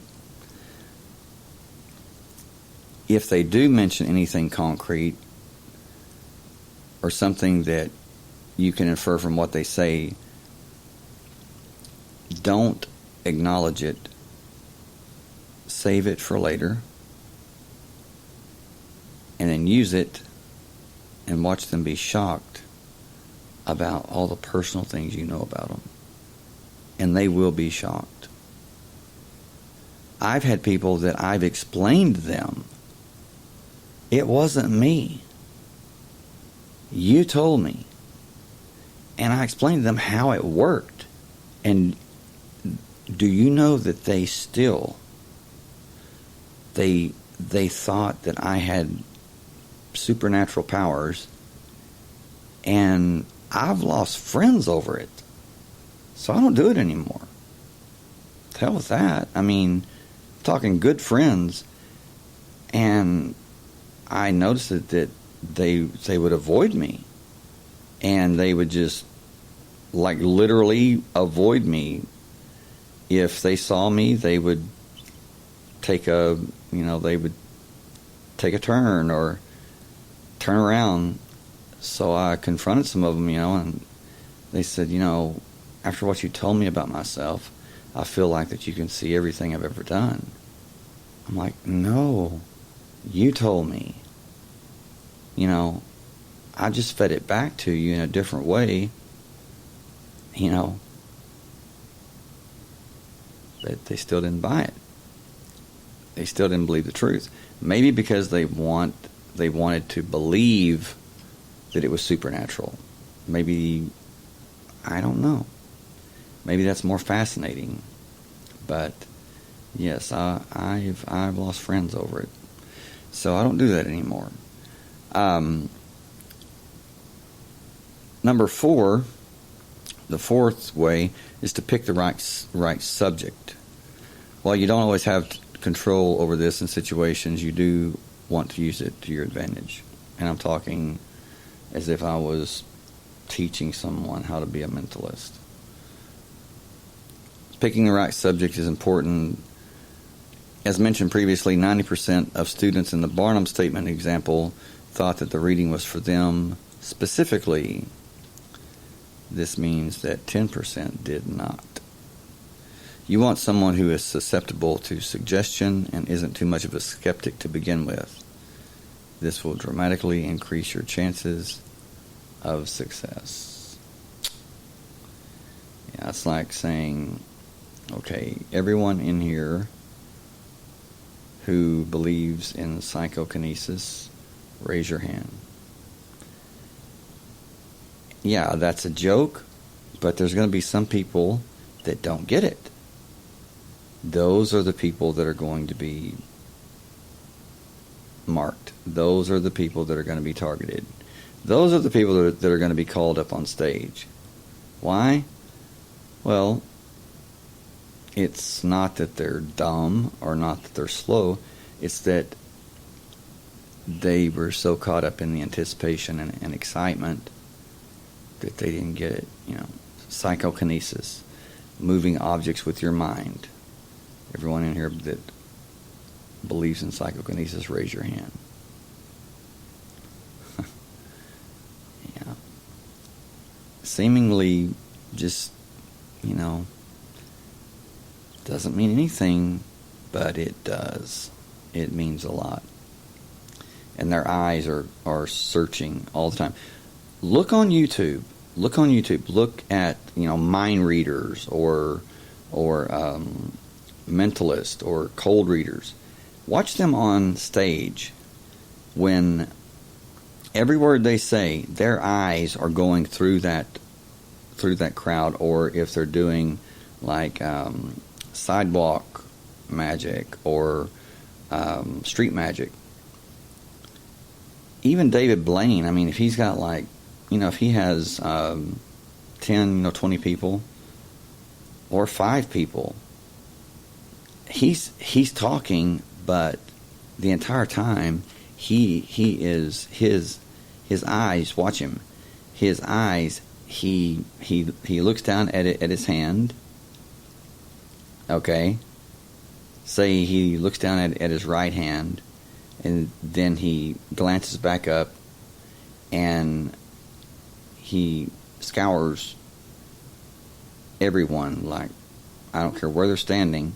If they do mention anything concrete or something that you can infer from what they say, don't acknowledge it. Save it for later, and then use it and watch them be shocked about all the personal things you know about them. And they will be shocked. I've had people that I've explained to them, it wasn't me. You told me. And I explained to them how it worked. And do you know that they still, they thought that I had supernatural powers, and I've lost friends over it. So I don't do it anymore. To hell with that. I mean, I'm talking good friends, and I noticed that they would avoid me, and they would just like literally avoid me. If they saw me, they would take they would take a turn or turn around. So I confronted some of them, and they said, after what you told me about myself, I feel like that you can see everything I've ever done. I'm like, no, you told me. I just fed it back to you in a different way, but they still didn't buy it. They still didn't believe the truth. Maybe because they wanted to believe that it was supernatural. Maybe, I don't know. Maybe that's more fascinating. But yes, I've lost friends over it. So I don't do that anymore. Number 4, the fourth way is to pick the right subject. While you don't always have control over this in situations, you do want to use it to your advantage. And I'm talking as if I was teaching someone how to be a mentalist. Picking the right subject is important. As mentioned previously, 90% of students in the Barnum Statement example thought that the reading was for them specifically. This means that 10% did not. You want someone who is susceptible to suggestion and isn't too much of a skeptic to begin with. This will dramatically increase your chances of success. Yeah, it's like saying, okay, everyone in here who believes in psychokinesis, raise your hand. Yeah, that's a joke, but there's going to be some people that don't get it. Those are the people that are going to be marked. Those are the people that are going to be targeted. Those are the people that are going to be called up on stage. Why? Well, it's not that they're dumb or not that they're slow. It's that they were so caught up in the anticipation and excitement that they didn't get it. Psychokinesis, moving objects with your mind. Everyone in here that believes in psychokinesis, raise your hand. Yeah. Seemingly just, doesn't mean anything, but it does. It means a lot. And their eyes are searching all the time. Look on YouTube. Look at, mind readers or mentalist or cold readers. Watch them on stage. When every word they say, their eyes are going through that crowd, or if they're doing like sidewalk magic or street magic. Even David Blaine, if he's got if he has 10, 20 people or 5 people, he's talking, but the entire time he is his eyes, watch him. His eyes, he looks down at his hand. Okay. Say he looks down at his right hand, and then he glances back up and he scours everyone, like, I don't care where they're standing.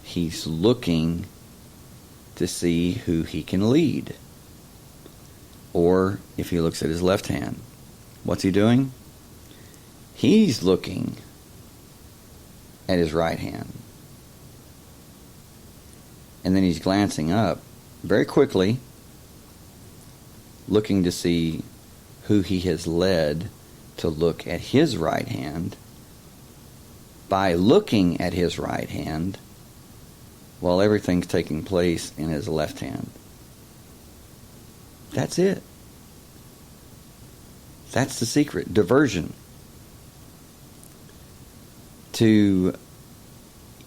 He's looking to see who he can lead. Or if he looks at his left hand, what's he doing? He's looking at his right hand. And then he's glancing up very quickly, looking to see who he has led to look at his right hand. By looking at his right hand, while everything's taking place in his left hand. That's it. That's the secret. Diversion.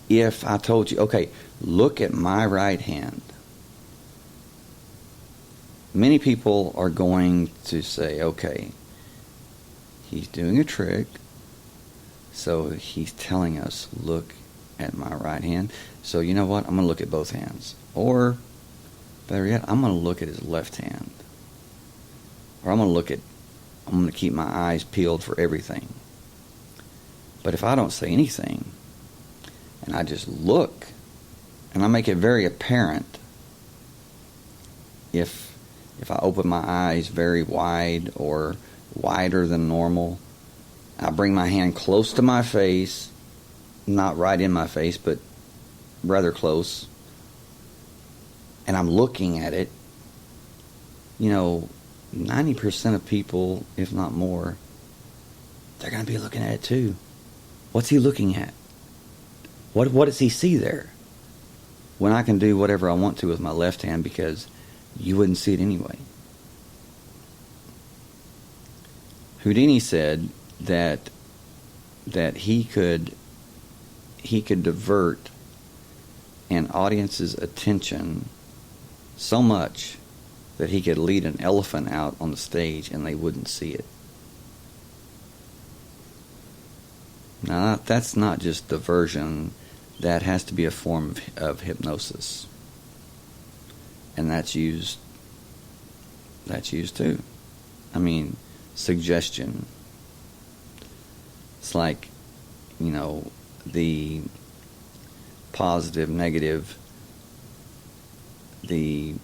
If I told you, okay, look at my right hand. Many people are going to say, okay, he's doing a trick, so he's telling us, look at my right hand. So you know what? I'm going to look at both hands. Or Better yet, I'm going to look at his left hand. Or I'm going to keep my eyes peeled for everything. But if I don't say anything, and I just look, and I make it very apparent, if I open my eyes very wide or wider than normal, I bring my hand close to my face, not right in my face, but rather close, and I'm looking at it, 90% of people, if not more, they're going to be looking at it too. What's he looking at? What does he see there? When I can do whatever I want to with my left hand because you wouldn't see it anyway. Houdini said that he could divert an audience's attention so much that he could lead an elephant out on the stage and they wouldn't see it. Now, that's not just diversion. That has to be a form of hypnosis. And that's used too. I mean, suggestion. It's like, the positive, negative, the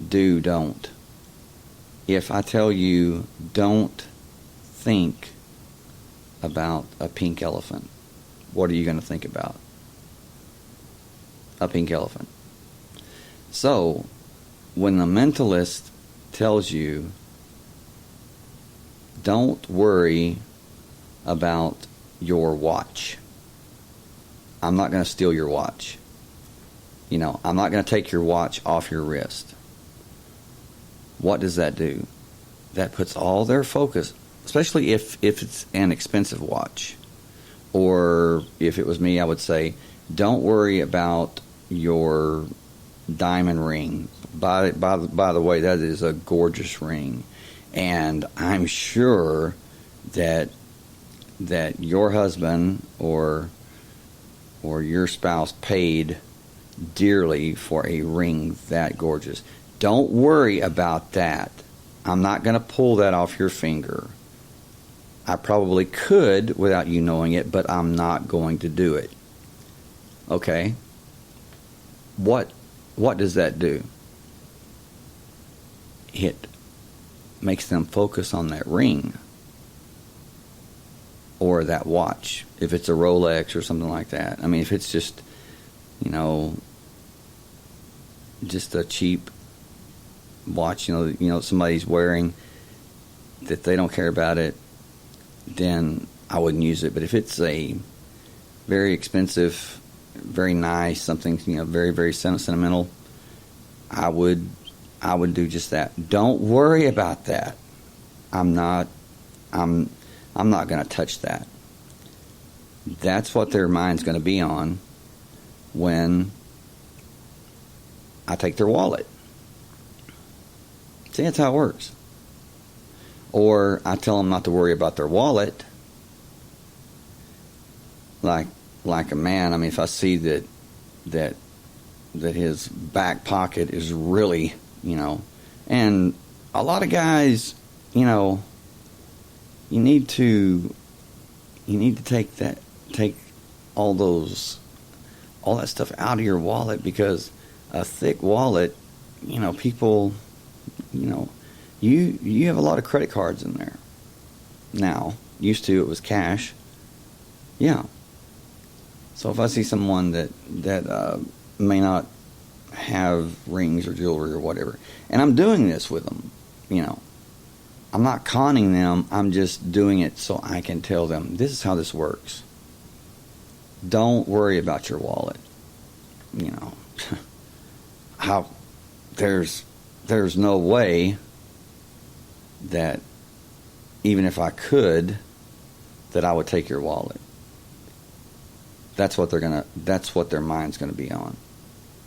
do, don't. If I tell you, don't think about a pink elephant, what are you going to think about? A pink elephant. So, when the mentalist tells you, don't worry about your watch. I'm not going to steal your watch. I'm not going to take your watch off your wrist. What does that do? That puts all their focus, especially if it's an expensive watch. Or if it was me, I would say, don't worry about your diamond ring. By the way, that is a gorgeous ring. And I'm sure that your husband or your spouse paid dearly for a ring that gorgeous. Don't worry about that. I'm not going to pull that off your finger. I probably could without you knowing it, but I'm not going to do it. Okay? What does that do? It makes them focus on that ring or that watch, if it's a Rolex or something like that. I mean, if it's just, just a cheap watch, somebody's wearing that they don't care about it, then I wouldn't use it. But if it's a very expensive, very nice, something, very, very sentimental, I would do just that. Don't worry about that. I'm not going to touch that. That's what their mind's going to be on when I take their wallet. See, that's how it works. Or I tell them not to worry about their wallet. Like a man, I mean, if I see that his back pocket is really, and a lot of guys, you need to take all that stuff out of your wallet, because a thick wallet, people, you have a lot of credit cards in there. Now, used to it was cash. Yeah. So if I see someone that may not have rings or jewelry or whatever, and I'm doing this with them, I'm not conning them, I'm just doing it so I can tell them, this is how this works. Don't worry about your wallet. How there's no way that even if I could, that I would take your wallet. That's what their mind's going to be on.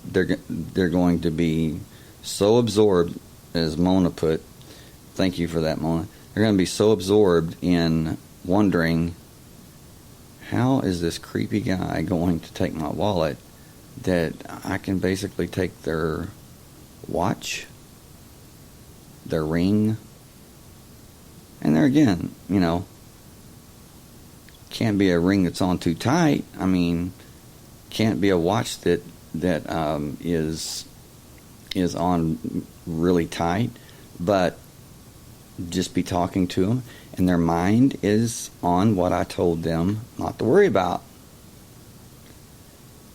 They're going to be so absorbed, as Mona put. Thank you for that, Mona. They're going to be so absorbed in wondering, how is this creepy guy going to take my wallet, that I can basically take their watch, their ring. And there again, can't be a ring that's on too tight. I mean, can't be a watch that is on really tight, but just be talking to them, and their mind is on what I told them not to worry about.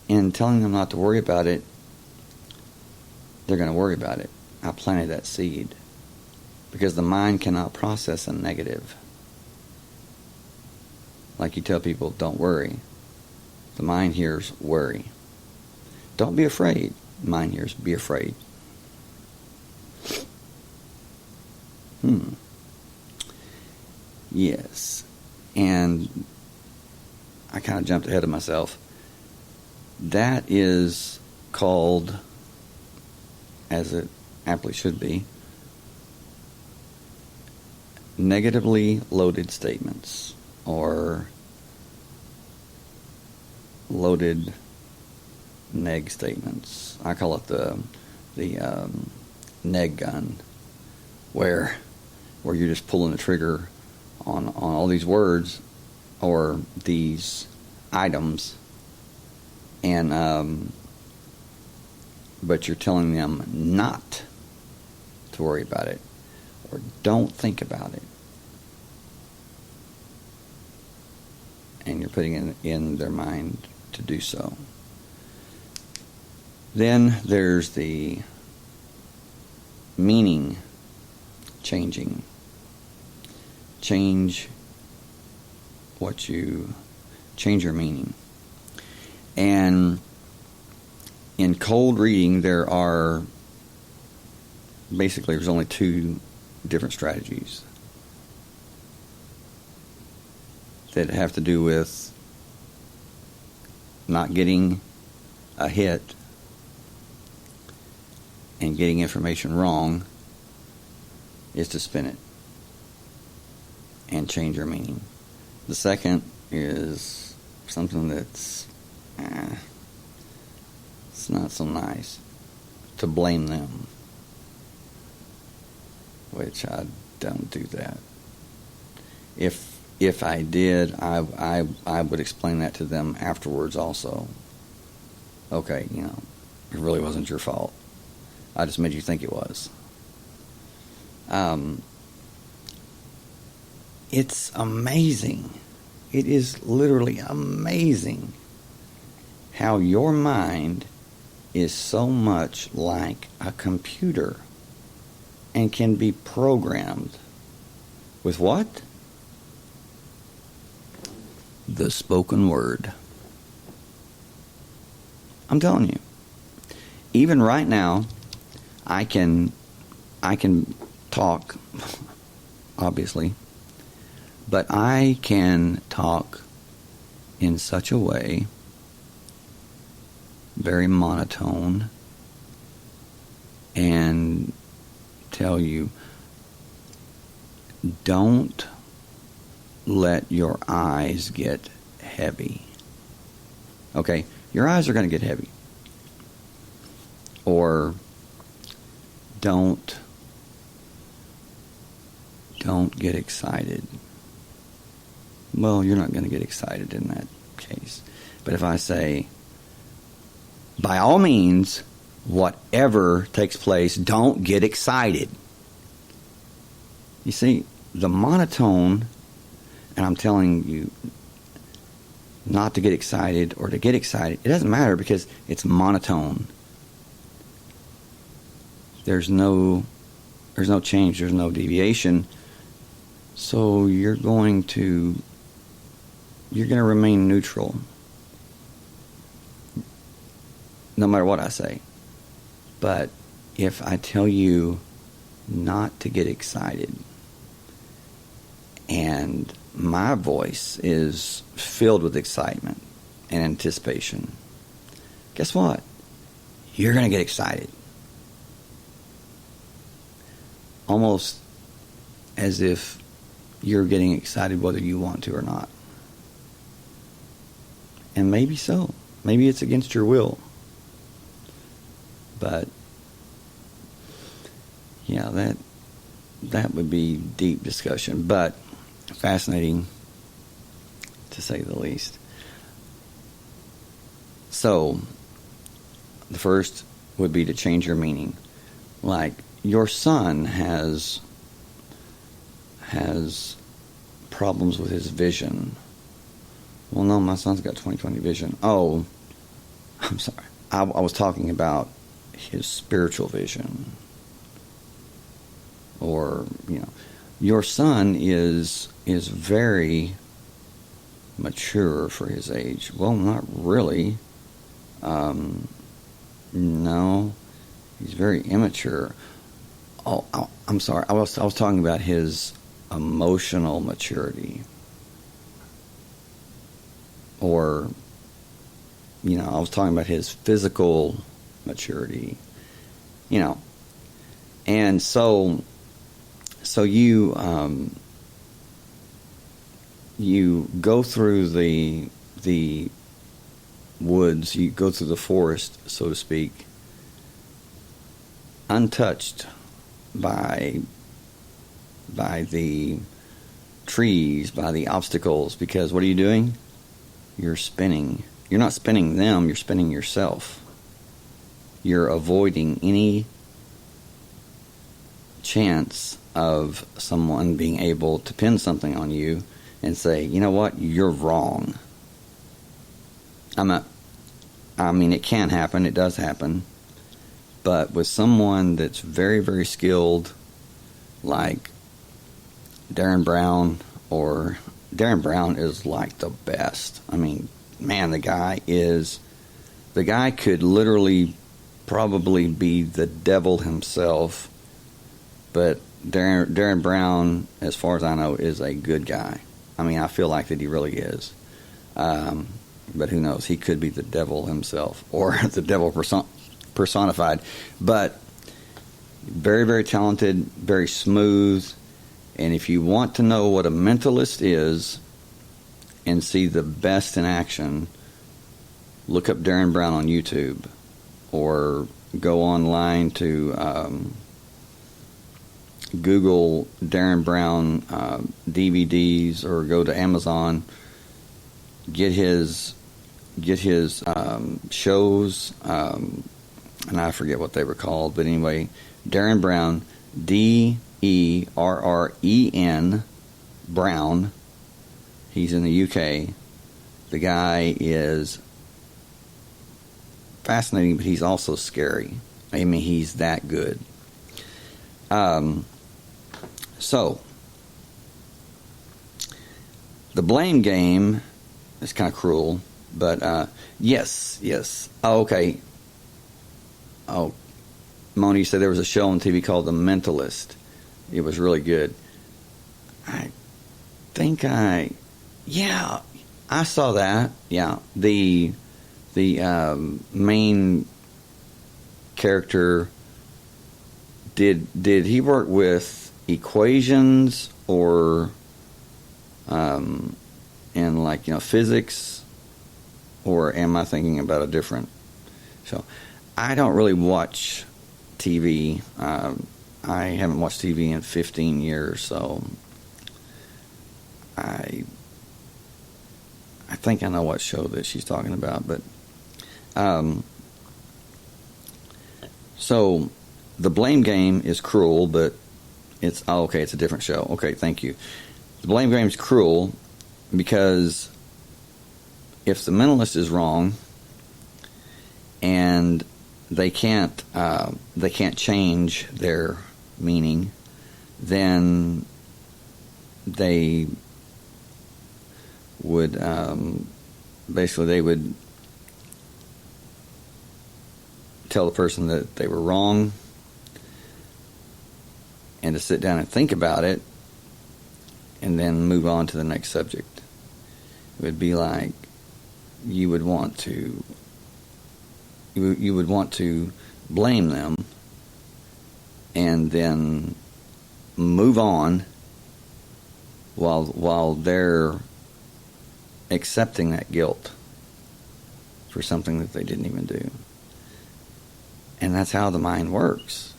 And telling them not to worry about it, they're going to worry about it. I planted that seed. Because the mind cannot process a negative. Like you tell people, don't worry. The mind hears worry. Don't be afraid. The mind hears be afraid. Yes. And I kind of jumped ahead of myself. That is called, as it aptly should be, negatively loaded statements, or loaded neg statements. I call it the neg gun, where you're just pulling the trigger on all these words or these items, and but you're telling them not to worry about it, or don't think about it. And you're putting it in their mind to do so. Then there's the meaning changing. Change your meaning. And in cold reading, there's only two different strategies that have to do with not getting a hit and getting information wrong, is to spin it and change your meaning. The second is something that's it's not so nice, to blame them, which I don't do that. If I did, I would explain that to them afterwards also. Okay, it really wasn't your fault. I just made you think it was. It's amazing. It is literally amazing how your mind is so much like a computer and can be programmed with what? The spoken word. I'm telling you. Even right now, I can talk, obviously, but I can talk in such a way, very monotone, and tell you, don't let your eyes get heavy. Okay, your eyes are going to get heavy. Or don't get excited. Well, you're not going to get excited in that case. But if I say, by all means, whatever takes place, don't get excited. You see, the monotone, and I'm telling you not to get excited or to get excited, it doesn't matter because it's monotone. There's no change, there's no deviation. So you're going to remain neutral no matter what I say. But if I tell you not to get excited and my voice is filled with excitement and anticipation, guess what? You're going to get excited. Almost as if you're getting excited whether you want to or not. And maybe so. Maybe it's against your will. But yeah, that would be deep discussion, but fascinating to say the least. So, the first would be to change your meaning. Like, your son has problems with his vision. Well, no, my son's got 20/20 vision. Oh, I'm sorry. I was talking about his spiritual vision. Or, your son is very mature for his age. Well, not really. No, he's very immature. Oh, I'm sorry. I was talking about his emotional maturity. Or, I was talking about his physical maturity. And so you go through the woods, you go through the forest, so to speak, untouched by the trees, by the obstacles, because what are you doing? You're spinning. You're not spinning them, you're spinning yourself. You're avoiding any chance of someone being able to pin something on you and say, you know what, you're wrong. I mean, it can happen, it does happen, but with someone that's very, very skilled, like Darren Brown, or Darren Brown is like the best. I mean, man, the guy could literally probably be the devil himself, but Darren Brown, as far as I know, is a good guy. I mean, I feel like that he really is. But who knows? He could be the devil himself, or the devil personified. But very, very talented, very smooth. And if you want to know what a mentalist is and see the best in action, look up Darren Brown on YouTube, or go online to Google Darren Brown DVDs, or go to Amazon, get his shows, and I forget what they were called, but anyway, Darren Brown, DERREN Brown. He's in the UK. The guy is fascinating, but he's also scary. I mean, he's that good. So, the blame game is kind of cruel, but yes. Oh, okay. Oh, Moni, you said there was a show on TV called The Mentalist. It was really good. I saw that. Yeah, the main character, did he work with equations, or in physics, or am I thinking about a different show? I don't really watch TV. I haven't watched TV in 15 years, so I think I know what show that she's talking about, but so the blame game is cruel, but it's okay, it's a different show. Okay, thank you. The blame game is cruel because if the mentalist is wrong and they can't change their meaning, then they would they would tell the person that they were wrong, and to sit down and think about it and then move on to the next subject. It would be like you would want to blame them and then move on while they're accepting that guilt for something that they didn't even do. And that's how the mind works.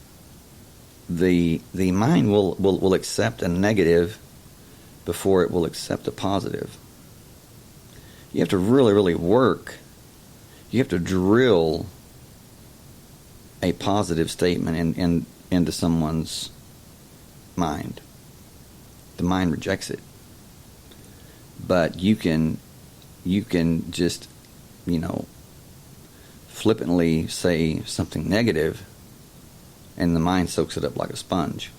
the mind will accept a negative before it will accept a positive. You have to really, really work. You have to drill a positive statement into someone's mind. The mind rejects it. But you can just, flippantly say something negative, and the mind soaks it up like a sponge.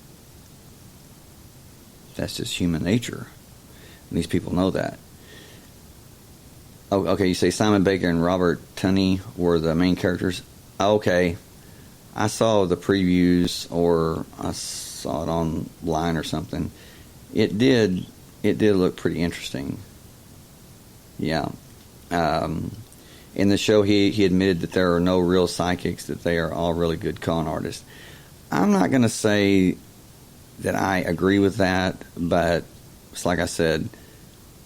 That's just human nature. And these people know that. Oh, okay, you say Simon Baker and Robert Tunney were the main characters. Okay, I saw the previews, or I saw it online or something. It did look pretty interesting. Yeah. In the show, he admitted that there are no real psychics, that they are all really good con artists. I'm not going to say that I agree with that, but it's like I said,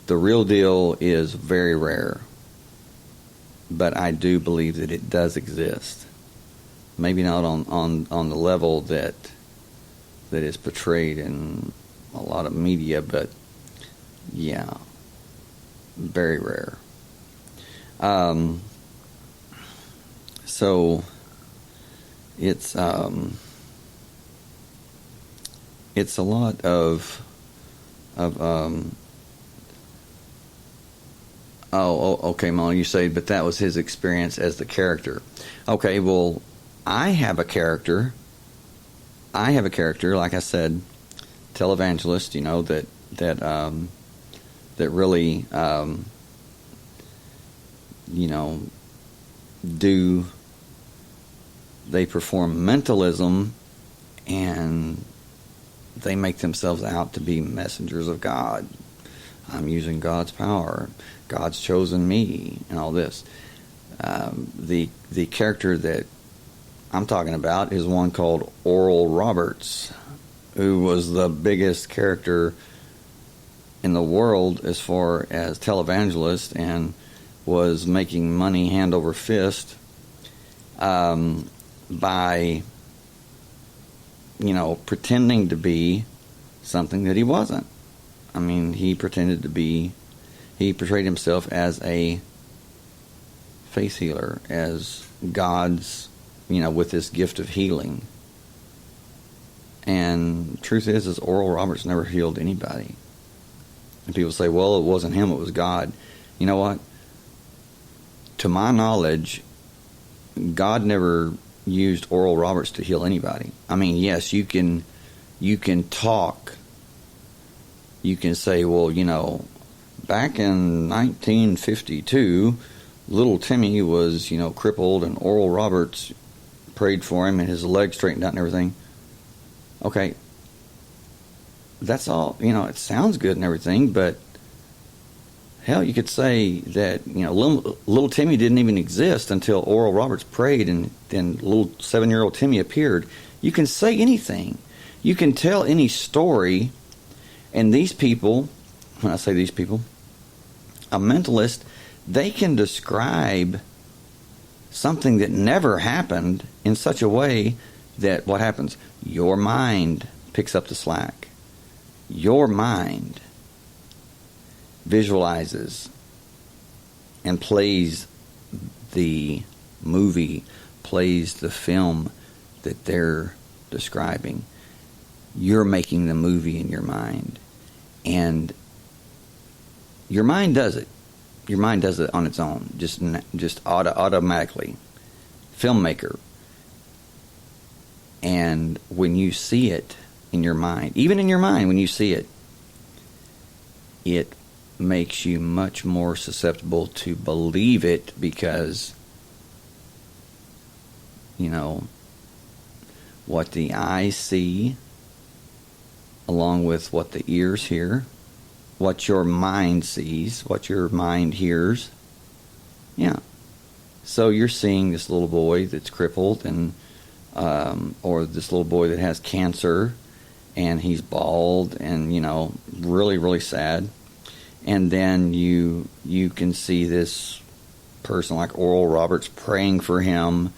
the real deal is very rare. But I do believe that it does exist. Maybe not on the level that is portrayed in a lot of media, but yeah, very rare. So it's a lot of okay, Molly, you say, but that was his experience as the character. Okay, well, I have a character, like I said, televangelist, that really, they perform mentalism, and they make themselves out to be messengers of God. I'm using God's power. God's chosen me, and all this. The character that I'm talking about is one called Oral Roberts, who was the biggest character in the world as far as televangelist, and was making money hand over fist by pretending to be something that he wasn't. I mean, he portrayed himself as a faith healer, as God's, with this gift of healing. And truth is Oral Roberts never healed anybody. And people say, well, it wasn't him, it was God. You know what? To my knowledge, God never used Oral Roberts to heal anybody. I mean, yes, you can talk. You can say, well, back in 1952, little Timmy was, crippled, and Oral Roberts prayed for him, and his leg straightened out and everything. Okay, that's all, it sounds good and everything, but hell, you could say that, little Timmy didn't even exist until Oral Roberts prayed, and then little 7-year-old Timmy appeared. You can say anything. You can tell any story, and these people, when I say these people, a mentalist, they can describe something that never happened in such a way that what happens? Your mind picks up the slack. Your mind visualizes and plays the movie, plays the film that they're describing. You're making the movie in your mind, and your mind does it. Your mind does it on its own, just automatically. Filmmaker. And when you see it in your mind, even in your mind, when you see it, it makes you much more susceptible to believe it, because what the eyes see, along with what the ears hear, what your mind sees, what your mind hears. Yeah. So you're seeing this little boy that's crippled, and or this little boy that has cancer, and he's bald, and really, really sad. And then you can see this person like Oral Roberts praying for him,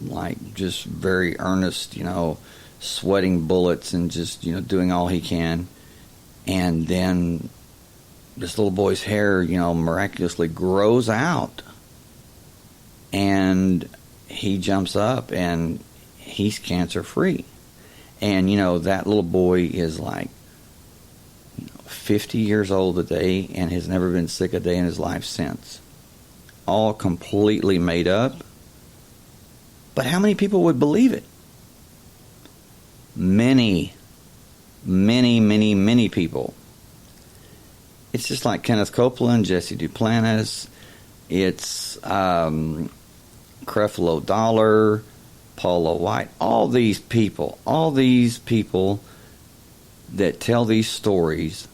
like just very earnest, sweating bullets and just, doing all he can. And then this little boy's hair, miraculously grows out. And he jumps up and he's cancer free. And, that little boy is like 50 years old today and has never been sick a day in his life since. All completely made up. But how many people would believe it? Many, many, many, many people. It's just like Kenneth Copeland, Jesse Duplantis. It's Creflo Dollar, Paula White. All these people that tell these stories,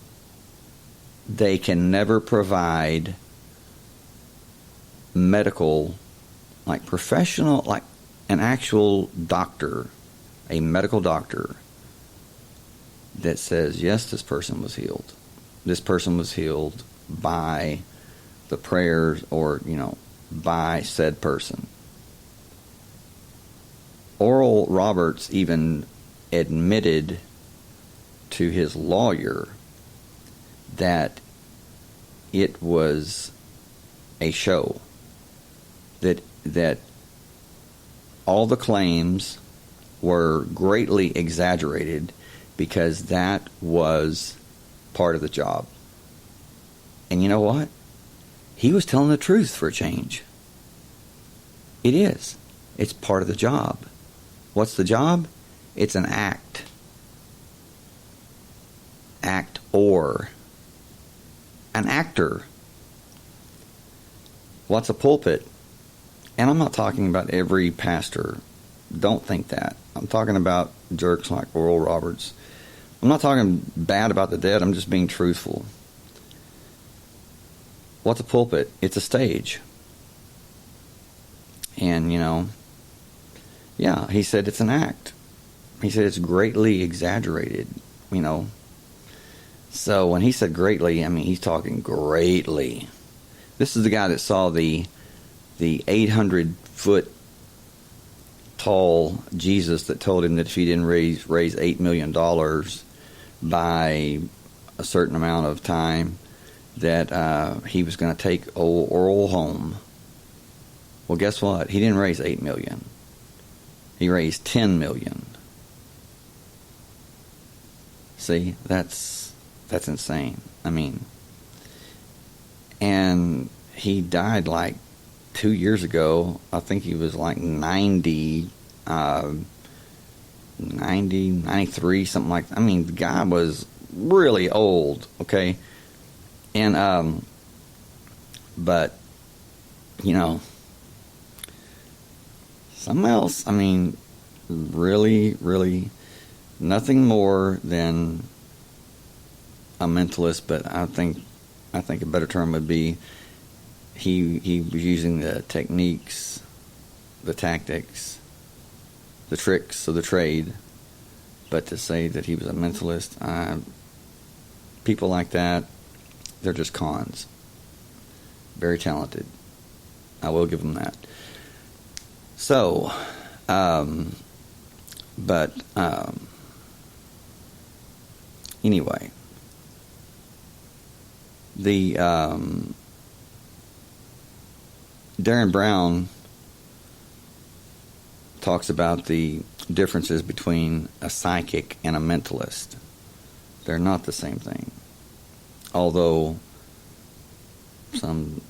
they can never provide medical, like professional, like an actual doctor, a medical doctor that says, yes, this person was healed. This person was healed by the prayers or, by said person. Oral Roberts even admitted to his lawyer that it was a show, that all the claims were greatly exaggerated because that was part of the job. And you know what? He was telling the truth for a change. It is. It's part of the job. What's the job? It's an act. Actor. An actor. What's a pulpit? And I'm not talking about every pastor. Don't think that. I'm talking about jerks like Oral Roberts. I'm not talking bad about the dead. I'm just being truthful. What's a pulpit? It's a stage. And, yeah, he said it's an act. He said it's greatly exaggerated, So when he said greatly, he's talking greatly. This is the guy that saw the 800-foot tall Jesus that told him that if he didn't raise $8 million by a certain amount of time, that he was going to take old Oral home. Well, guess what? He didn't raise $8 million. He raised $10 million. See, that's insane. And he died like 2 years ago. I think he was like 90, 93, something like that. The guy was really old, okay? And, but, something else, really, really nothing more than a mentalist, but I think a better term would be he was using the techniques, the tactics, the tricks of the trade, but to say that he was a mentalist, people like that, they're just cons. Very talented. I will give them that. So, anyway, the Darren Brown talks about the differences between a psychic and a mentalist. They're not the same thing. Although some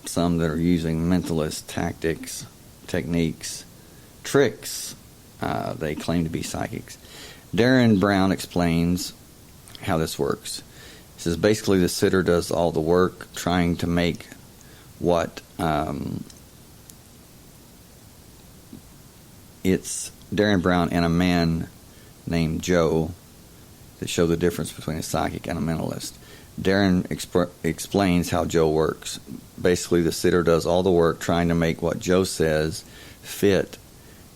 that are using mentalist tactics, techniques, tricks, they claim to be psychics. Darren Brown explains how this works. He says basically the sitter does all the work trying to make what it's Darren Brown and a man named Joe that show the difference between a psychic and a mentalist. Darren explains how Joe works. Basically, the sitter does all the work trying to make what Joe says fit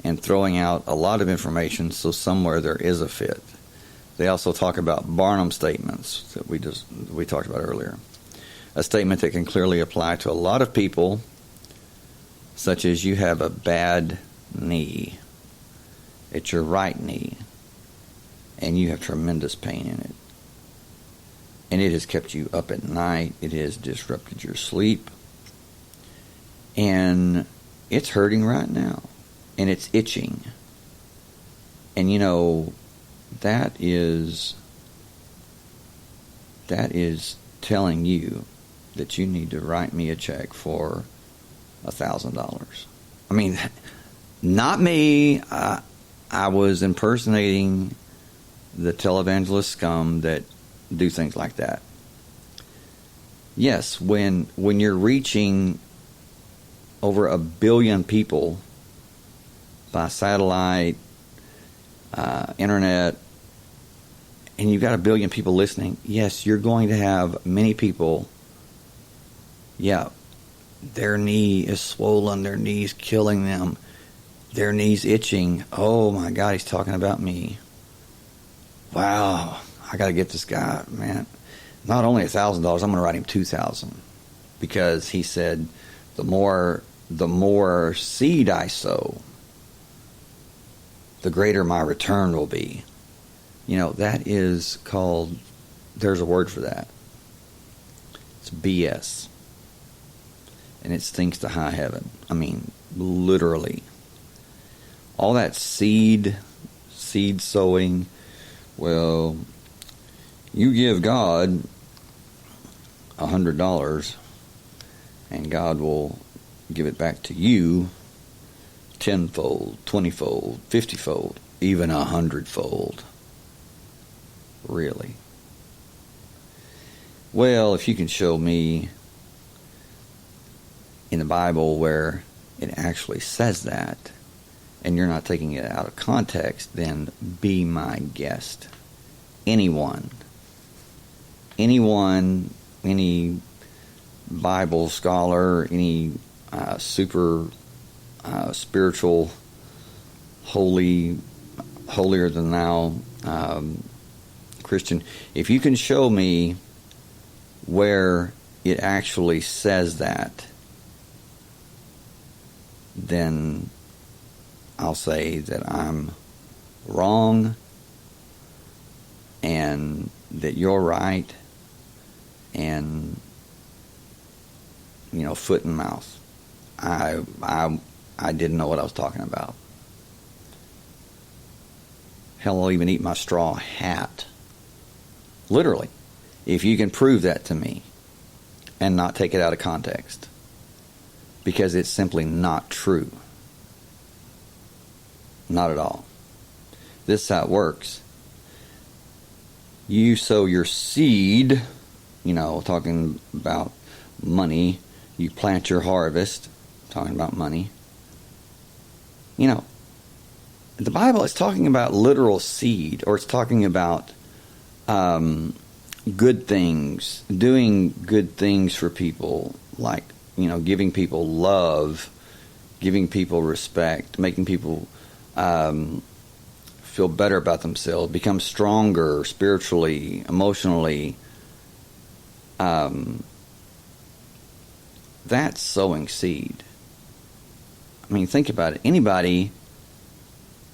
and throwing out a lot of information so somewhere there is a fit. They also talk about Barnum statements that we talked about earlier. A statement that can clearly apply to a lot of people, such as you have a bad knee. It's your right knee. And you have tremendous pain in it. And it has kept you up at night. It has disrupted your sleep. And it's hurting right now. And it's itching. And you know, that is telling you that you need to write me a check for $1,000. I mean, not me. I was impersonating the televangelist scum that do things like that. Yes, when you're reaching over 1 billion people by satellite, internet, and you've got 1 billion people listening, yes, you're going to have many people, their knee is swollen, their knee's killing them, their knee's itching. Oh my God, he's talking about me. Wow, I got to get this guy, man. Not only $1,000, I'm going to write him $2,000, because he said, the more seed I sow, the greater my return will be. You know, that is called, there's a word for that. It's BS. And it stinks to high heaven. I mean, literally. All that seed sowing, well, you give God $100 and God will give it back to you tenfold, 20-fold, 50-fold, even 100-fold. Really? Well, if you can show me in the Bible where it actually says that, and you're not taking it out of context, then be my guest. Anyone, any Bible scholar, any super spiritual, holier than thou Christian, if you can show me where it actually says that, then I'll say that I'm wrong and that you're right, and foot and mouth. I didn't know what I was talking about. Hell, I'll even eat my straw hat. Literally. If you can prove that to me and not take it out of context. Because it's simply not true. Not at all. This is how it works. You sow your seed, talking about money. You plant your harvest, talking about money. The Bible is talking about literal seed, or it's talking about good things, doing good things for people, like, giving people love, giving people respect, making people feel better about themselves, become stronger spiritually, emotionally. That's sowing seed. I mean, think about it. Anybody,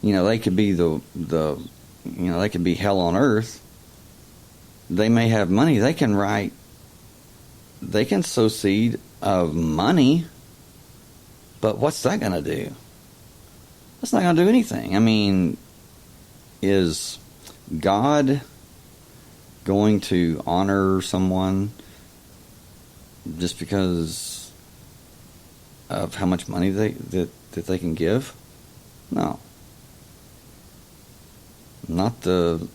they could be they could be hell on earth. They may have money. They can sow seed of money, but what's that going to do? That's not going to do anything. I mean, is God going to honor someone just because of how much money that they can give? No. Not the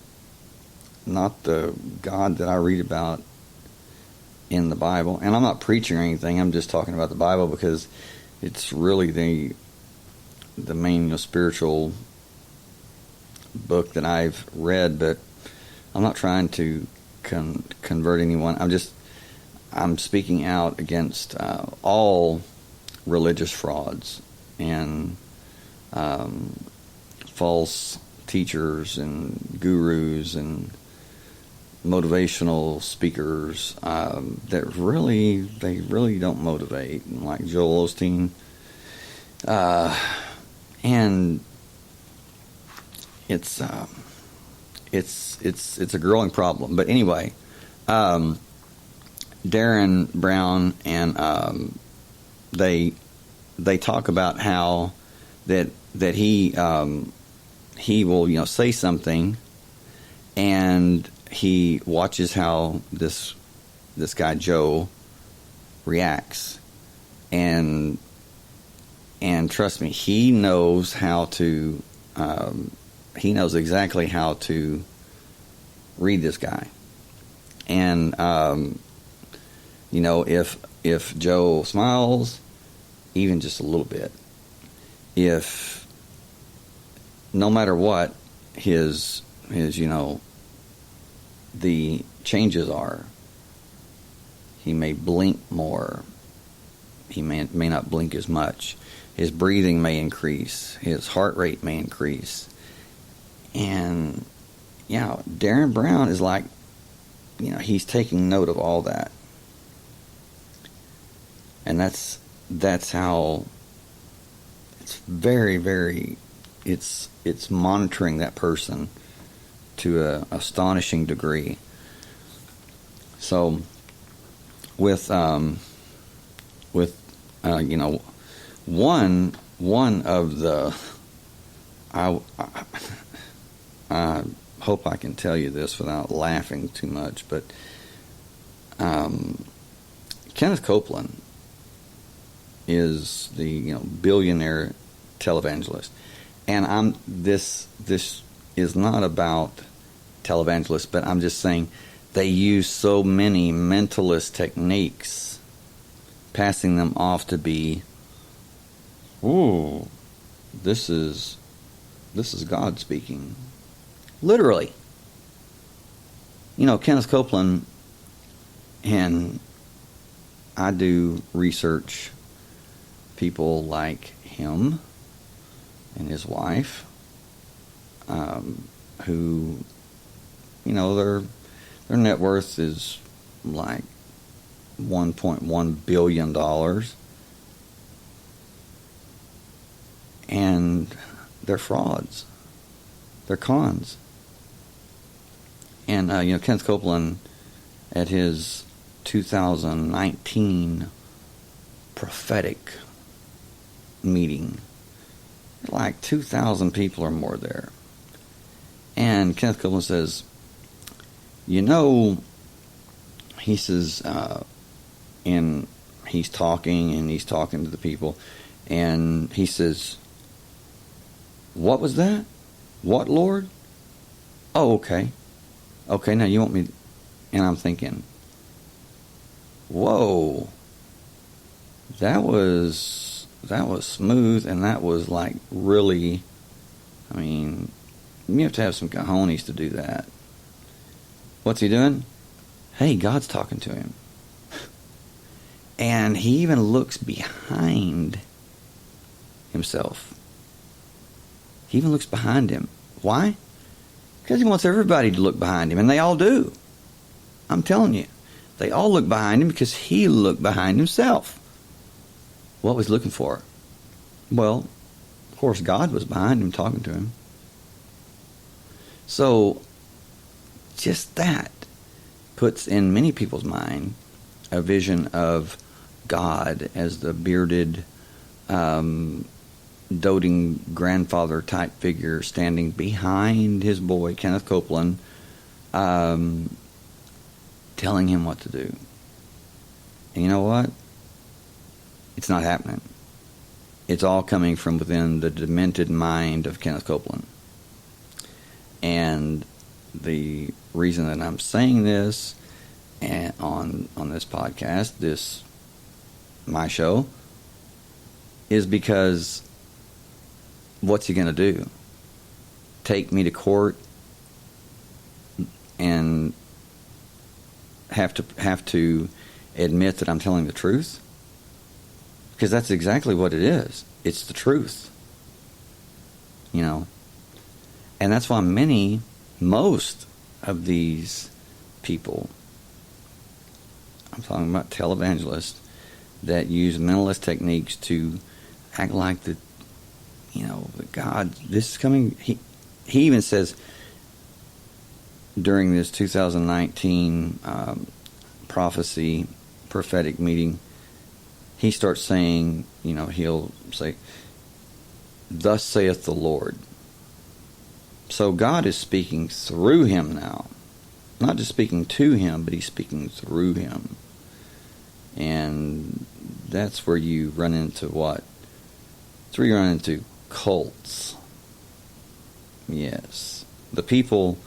God that I read about in the Bible. And I'm not preaching or anything. I'm just talking about the Bible because it's really the main spiritual book that I've read. But I'm not trying to convert anyone. I'm speaking out against all religious frauds and false teachers and gurus and motivational speakers that really don't motivate. Like Joel Osteen, And it's a growing problem. But anyway, Darren Brown and they talk about how that he will say something, and he watches how this guy Joe reacts, and trust me, he knows exactly how to read this guy. And if Joe smiles even just a little bit, if no matter what his the changes are, he may blink more, he may not blink as much, his breathing may increase, his heart rate may increase. And Darren Brown is like, he's taking note of all that. And that's how it's very, very, it's monitoring that person to a astonishing degree. So with one of the, I hope I can tell you this without laughing too much, but Kenneth Copeland is the billionaire televangelist, and this is not about televangelists, but I'm just saying they use so many mentalist techniques, passing them off to be, ooh, this is God speaking. Literally. Kenneth Copeland, and I do research people like him and his wife, who, their net worth is like $1.1 billion. And they're frauds. They're cons. And, Kenneth Copeland, at his 2019 prophetic meeting, like 2,000 people or more there. And Kenneth Copeland says, he says, and he's talking to the people, and he says, "What was that? What, Lord? Oh, okay. Okay, now you want me..." And I'm thinking, whoa, that was smooth, and that was like really, you have to have some cojones to do that. What's he doing? Hey, God's talking to him. And he even looks behind himself. He even looks behind him. Why? Because he wants everybody to look behind him, and they all do. I'm telling you. They all look behind him because he looked behind himself. What was he looking for? Well, of course, God was behind him talking to him. So, just that puts in many people's mind a vision of God as the bearded, doting grandfather type figure standing behind his boy, Kenneth Copeland, telling him what to do. And you know what? It's not happening. It's all coming from within the demented mind of Kenneth Copeland. And the reason that I'm saying this and on this podcast, my show, is because what's he going to do? Take me to court and have to admit that I'm telling the truth? Because that's exactly what it is. It's the truth. And that's why most of these people, I'm talking about televangelists, that use mentalist techniques to act like that, God, this is coming. He even says during this 2019 prophecy prophetic meeting, he starts saying, he'll say, "Thus saith the Lord." So God is speaking through him now. Not just speaking to him, but he's speaking through him. And that's where you run into what? That's where you run into cults. Yes. The people,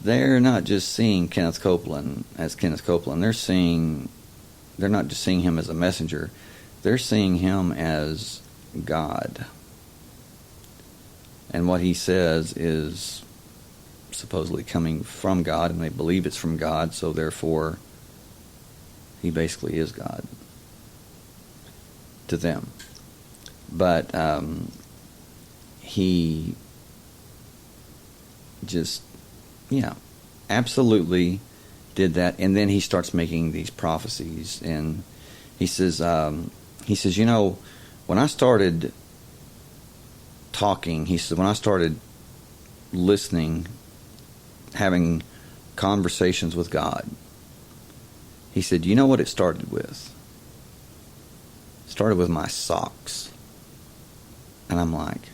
they're not just seeing Kenneth Copeland as Kenneth Copeland. They're not just seeing him as a messenger. They're seeing him as God. And what he says is supposedly coming from God, and they believe it's from God, so therefore he basically is God to them. But he just, absolutely did that. And then he starts making these prophecies, and he says, when I started talking, he said, when I started listening, having conversations with God, he said, you know what it started with? It started with my socks. And I'm like,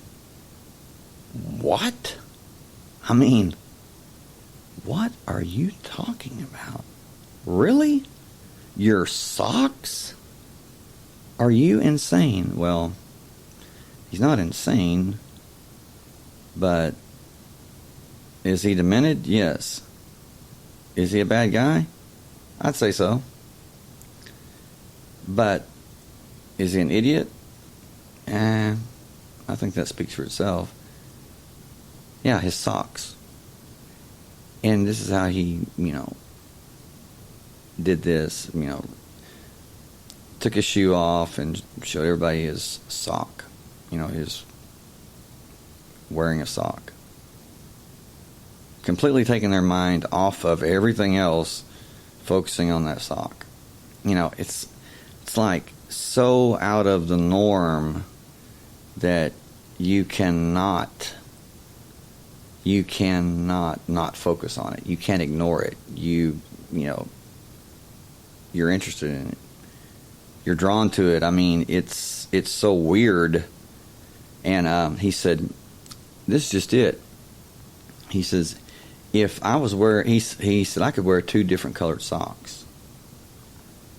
what? I mean, what are you talking about? Really? Your socks? Are you insane? Well, he's not insane, but is he demented? Yes. Is he a bad guy? I'd say so. But is he an idiot? I think that speaks for itself. Yeah, his socks. And this is how he, did this, took his shoe off and showed everybody his sock. His wearing a sock. Completely taking their mind off of everything else, focusing on that sock. It's like so out of the norm that you cannot not focus on it. You can't ignore it. You're interested in it. You're drawn to it. I mean, it's so weird. And he said, this is just it. He says, if I was wearing, he said I could wear 2 different colored socks.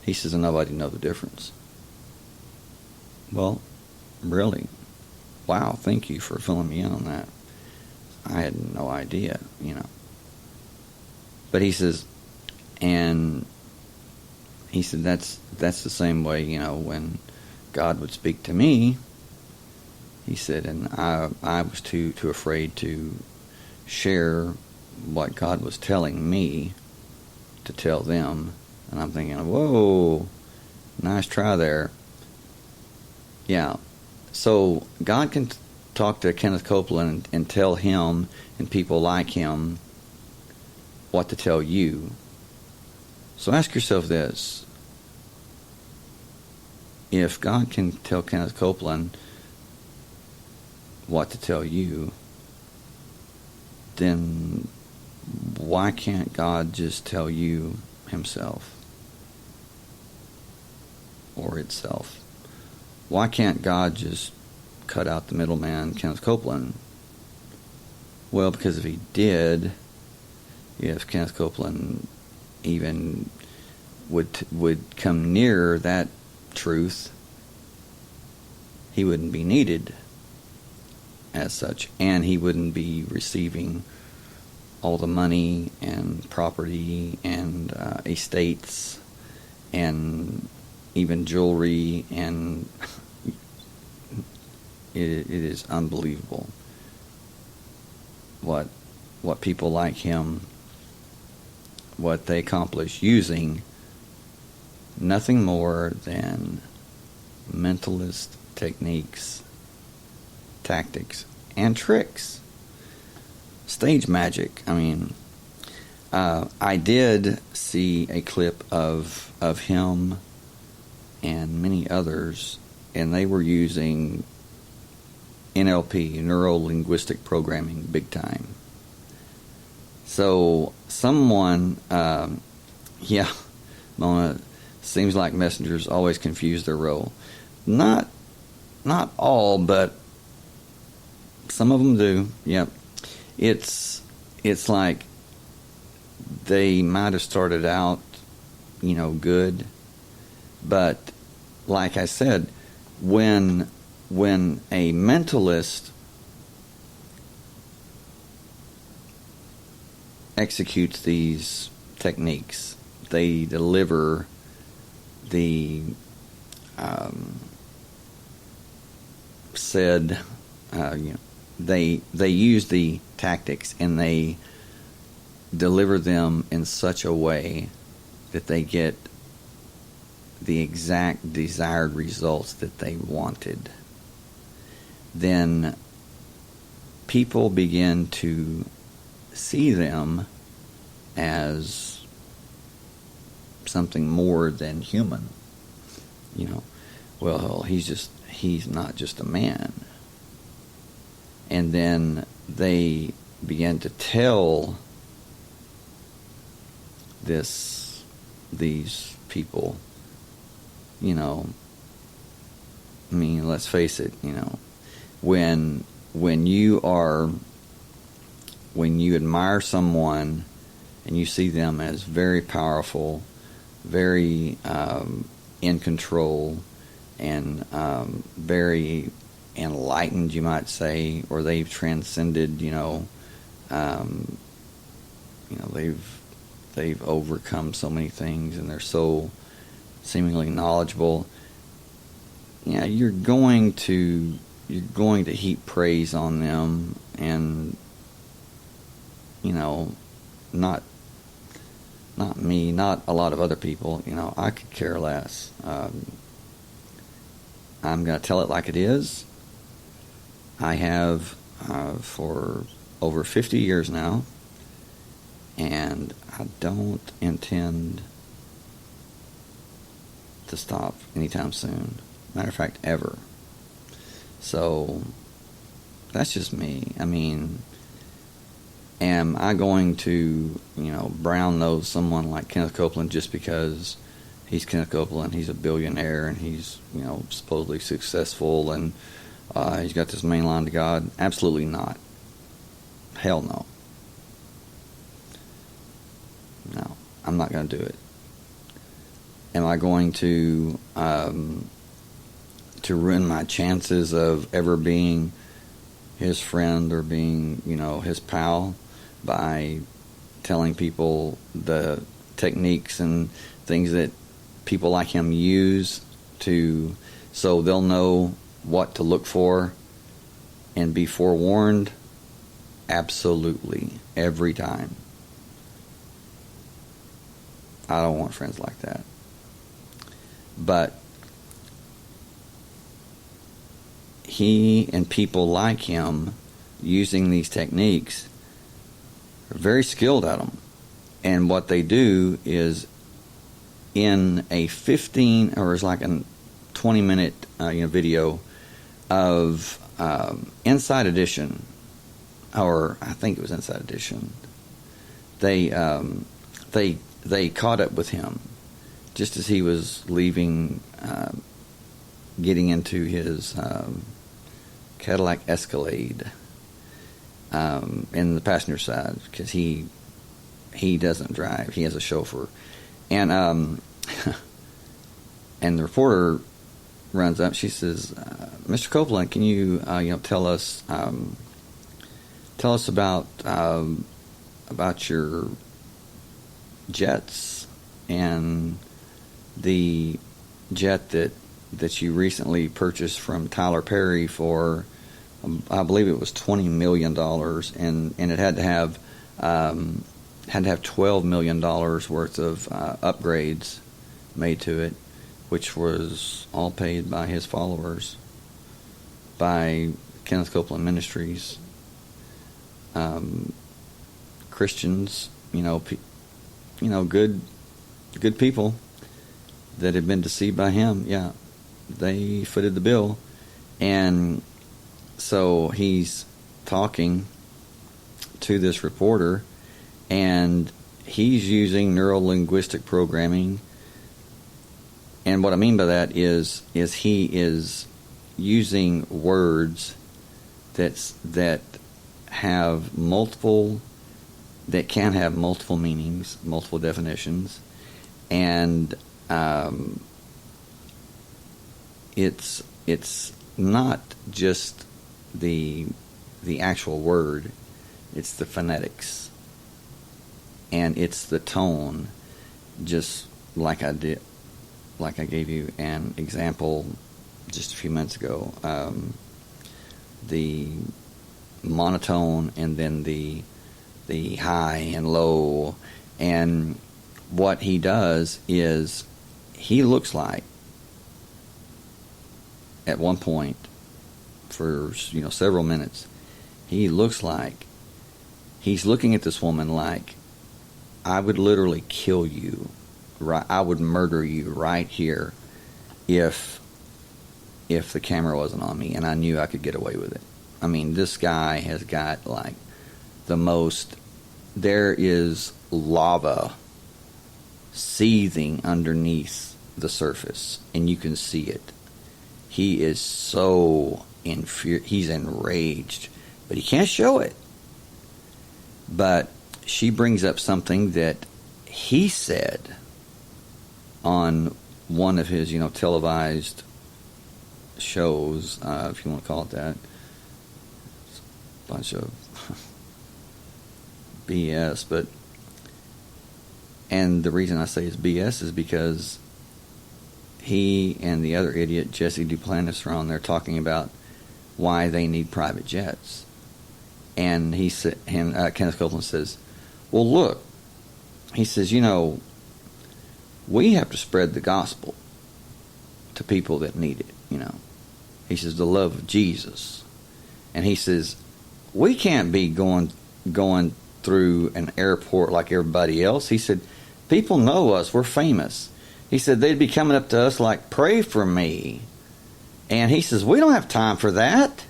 He says, and nobody'd know the difference. Well, really? Wow, thank you for filling me in on that. I had no idea, But he says, and he said that's the same way, when God would speak to me. He said, and I was too afraid to share what God was telling me to tell them. And I'm thinking, whoa, nice try there. Yeah. So God can talk to Kenneth Copeland and tell him and people like him what to tell you. So ask yourself this. If God can tell Kenneth Copeland what to tell you, then why can't God just tell you himself or itself? Why can't God just cut out the middleman, Kenneth Copeland? Well, because if he did, if Kenneth Copeland even would come near that truth, he wouldn't be needed as such, and he wouldn't be receiving all the money and property and estates and even jewelry, and it is unbelievable what people like him, what they accomplish using nothing more than mentalist techniques, tactics, and tricks. Stage magic. I mean, I did see a clip of him and many others, and they were using NLP, neuro-linguistic programming, big time. So someone, Mona, seems like messengers always confuse their role. Not all, but some of them do. Yep. It's like they might have started out, good, but like I said, when a mentalist executes these techniques, they deliver the they use the tactics and they deliver them in such a way that they get the exact desired results that they wanted. Then people begin to see them as something more than human. Well, he's not just a man. And then they begin to tell these people, let's face it, when you admire someone and you see them as very powerful, very in control, and very enlightened, you might say, or they've transcended, they've overcome so many things and they're so seemingly knowledgeable. Yeah, you're going to heap praise on them, and not me, not a lot of other people. I could care less. I'm going to tell it like it is. I have for over 50 years now, and I don't intend to stop anytime soon. Matter of fact, ever. So that's just me. Am I going to, brown nose someone like Kenneth Copeland just because he's Kenneth Copeland, he's a billionaire, and he's, supposedly successful, and he's got this main line to God? Absolutely not. Hell no. No, I'm not going to do it. Am I going to ruin my chances of ever being his friend or being, his pal by telling people the techniques and things that people like him use so they'll know what to look for and be forewarned? Absolutely. Every time. I don't want friends like that. But he and people like him using these techniques are very skilled at them. And what they do is in a 15 or it's like a 20-minute video of Inside Edition, or I think it was Inside Edition. They caught up with him just as he was leaving, getting into his Cadillac Escalade in the passenger side, because he doesn't drive. He has a chauffeur. And and the reporter runs up. She says, "Mr. Copeland, can you tell us about your jets and the jet that you recently purchased from Tyler Perry for, I believe it was $20 million, and it had to have $12 million worth of upgrades made to it, which was all paid by his followers, by Kenneth Copeland Ministries, Christians, good people that had been deceived by him. Yeah, they footed the bill. And so he's talking to this reporter, and he's using neuro-linguistic programming. And what I mean by that is he is using words that have multiple, that can have multiple meanings, multiple definitions, and it's not just the actual word, it's the phonetics, and it's the tone, just like I gave you an example just a few minutes ago. The monotone, and then the high and low, and what he does is he looks like, at one point, for several minutes, he looks like he's looking at this woman like, I would literally kill you, right? I would murder you right here if the camera wasn't on me and I knew I could get away with it. I mean, this guy has got like the most, there is lava seething underneath the surface, and you can see it. He is so he's enraged, but he can't show it. But she brings up something that he said on one of his, televised shows, if you want to call it that. It's a bunch of BS, but, and the reason I say it's BS is because he and the other idiot, Jesse Duplantis, are on there talking about why they need private jets. And Kenneth Copeland says, well, look, he says, we have to spread the gospel to people that need it, He says, the love of Jesus. And he says, we can't be going through an airport like everybody else. He said, people know us. We're famous. He said, they'd be coming up to us like, pray for me. And he says, we don't have time for that.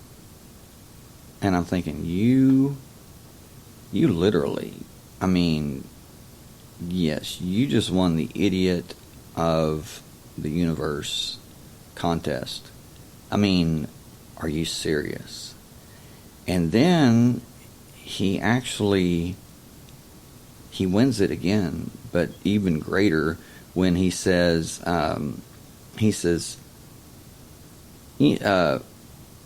And I'm thinking, you literally, I mean, yes, you just won the Idiot of the Universe contest. I mean, are you serious? And then he wins it again, but even greater when he says,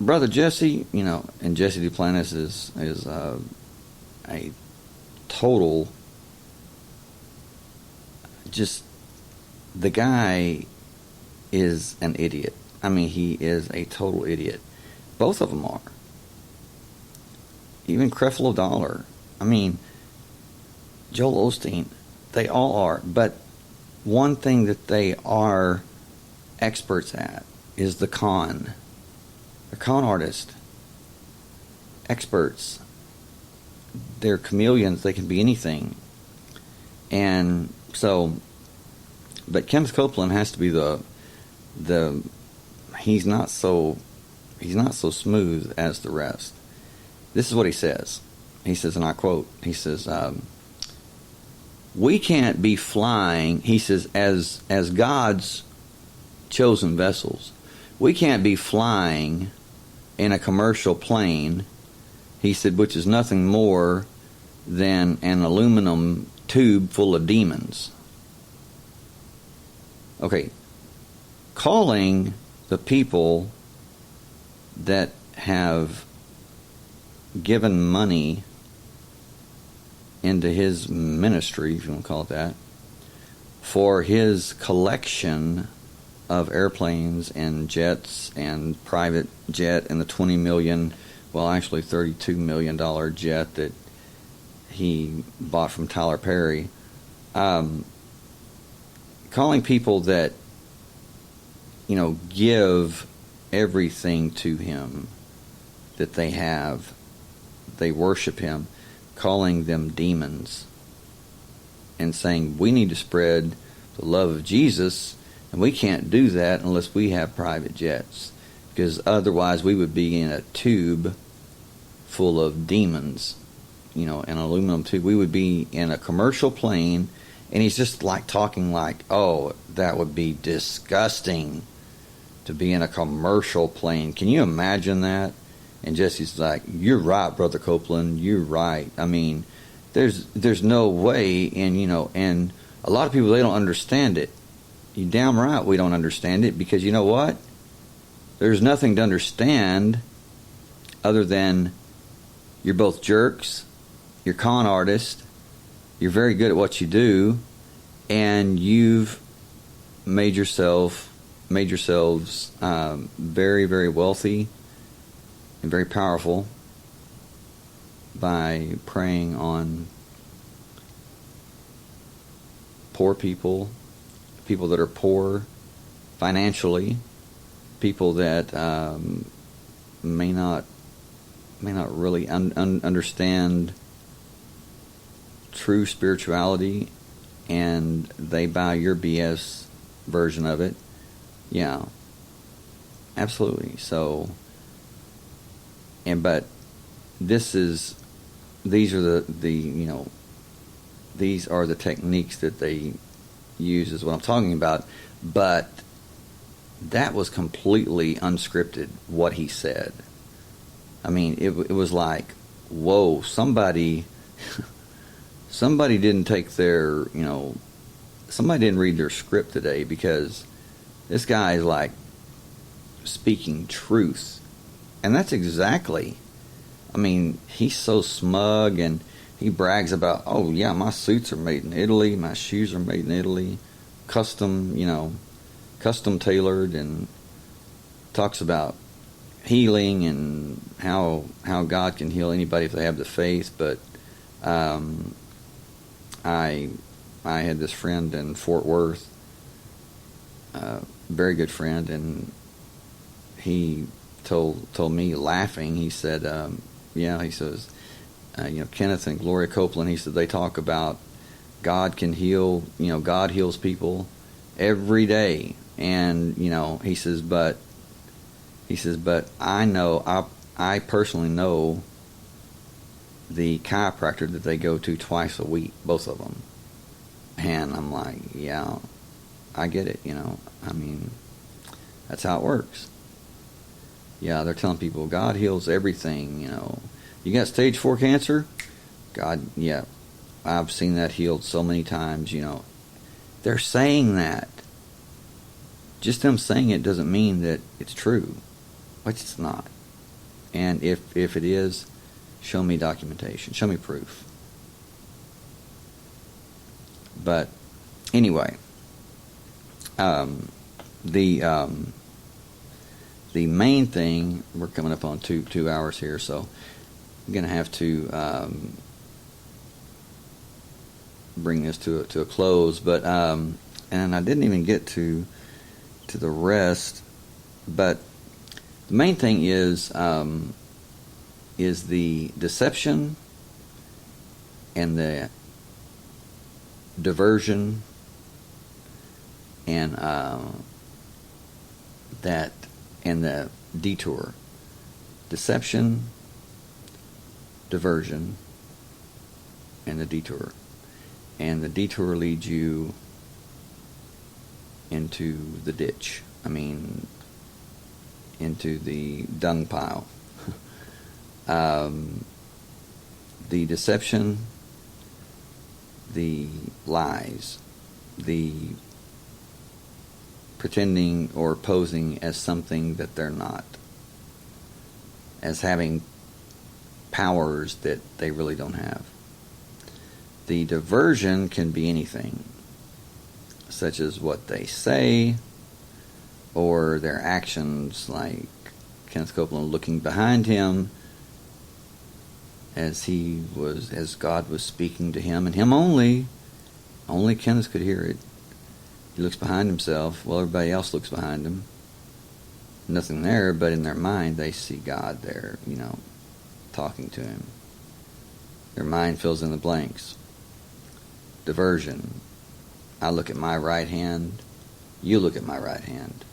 Brother Jesse, and Jesse Duplantis is a total, just, the guy is an idiot. I mean, he is a total idiot. Both of them are. Even Creflo Dollar. I mean, Joel Osteen, they all are. But one thing that they are experts at is the con. They're con artists. Experts. They're chameleons. They can be anything. And so, but Kenneth Copeland has to be the he's not so smooth as the rest. This is what he says. He says, and I quote, he says, we can't be flying, he says, as God's chosen vessels, we can't be flying in a commercial plane, he said, which is nothing more than an aluminum tube full of demons. Okay, calling the people that have given money into his ministry, if you want to call it that, for his collection of airplanes and jets and private jet and the $20 million, well, actually $32 million jet that he bought from Tyler Perry. Calling people that, give everything to him that they have, they worship him, calling them demons and saying we need to spread the love of Jesus, and we can't do that unless we have private jets. because otherwise we would be in a tube full of demons, an aluminum tube. We would be in a commercial plane, and he's just like talking like, oh, that would be disgusting to be in a commercial plane. Can you imagine that? And Jesse's like, you're right, Brother Copeland, you're right. I mean, there's no way, and a lot of people, they don't understand it. You damn right we don't understand it, because you know what? There's nothing to understand other than you're both jerks, you're con artists, you're very good at what you do, and you've made yourselves very, very wealthy and very powerful by preying on poor people, people that are poor financially, people that may not really understand true spirituality, and they buy your BS version of it. Yeah, absolutely. So, but these are these are the techniques that they use, is what I'm talking about. But that was completely unscripted, what he said. I mean, it was like, whoa, somebody didn't take their, somebody didn't read their script today, because this guy is like speaking truth. And that's exactly, I mean, he's so smug, and he brags about, oh yeah, my suits are made in Italy, my shoes are made in Italy, custom tailored, and talks about healing and how God can heal anybody if they have the faith. But I had this friend in Fort Worth, very good friend, and he told me, laughing, he said, he says, Kenneth and Gloria Copeland, he said, they talk about God can heal, God heals people every day. And, he says, but I personally know the chiropractor that they go to twice a week, both of them. And I'm like, yeah, I get it, I mean, that's how it works. Yeah, they're telling people God heals everything, You got stage 4 cancer? God, yeah, I've seen that healed so many times, They're saying that. Just them saying it doesn't mean that it's true, which it's not. And if it is, show me documentation, show me proof. But anyway, the main thing, we're coming up on 2 hours here, so I'm going to have to bring this to a close. But and I didn't even get to the rest. But the main thing is the deception and the diversion, and the detour. Deception, diversion, and the detour. And the detour leads you into the ditch. I mean, into the dung pile. The deception, the lies, the pretending or posing as something that they're not, as having powers that they really don't have. The diversion can be anything, such as what they say or their actions, like Kenneth Copeland looking behind him as God was speaking to him, and him only Kenneth could hear it. He looks behind himself, well, everybody else looks behind him. Nothing there, but in their mind they see God there, talking to him. Their mind fills in the blanks. Diversion. I look at my right hand, you look at my right hand.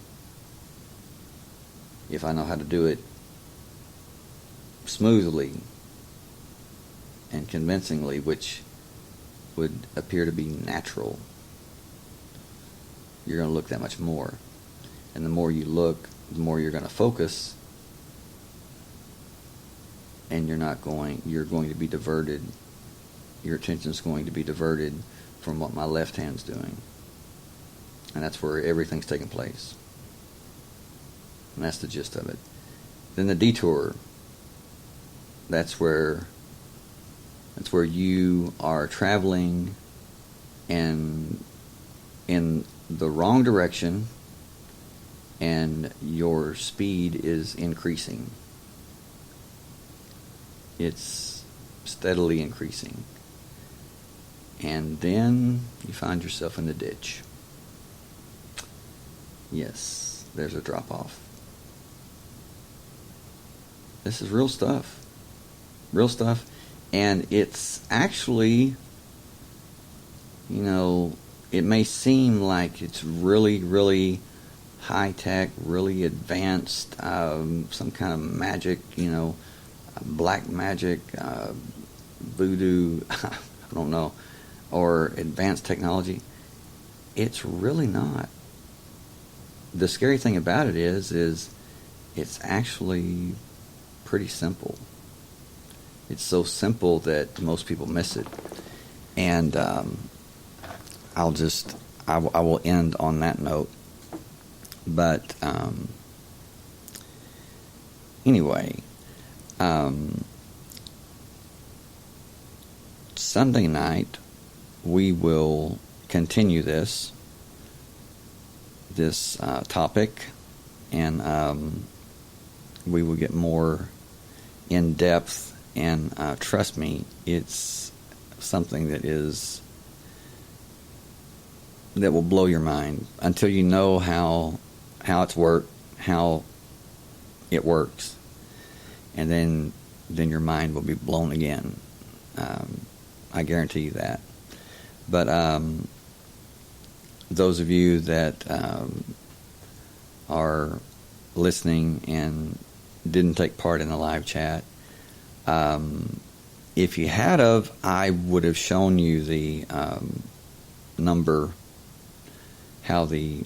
if I know how to do it smoothly and convincingly, which would appear to be natural, you're going to look that much more. And the more you look, the more you're going to focus, and you're going to be diverted. Your attention is going to be diverted from what my left hand's doing. And that's where everything's taking place. And that's the gist of it. Then the detour, that's where you are traveling and in the wrong direction, and your speed is increasing. It's steadily increasing. And then you find yourself in the ditch. Yes, there's a drop off. This is real stuff. Real stuff. And it's actually, it may seem like it's really, really high tech, really advanced, some kind of magic, black magic, voodoo, I don't know, or advanced technology. It's really not. The scary thing about it is it's actually pretty simple. It's so simple that most people miss it. And I will end on that note. But anyway, Sunday night we will continue this topic, and we will get more in depth. And trust me, it's something that will blow your mind until you know how it works, and then your mind will be blown again. I guarantee you that. But those of you that are listening and didn't take part in the live chat, if you had of, I would have shown you the number, how the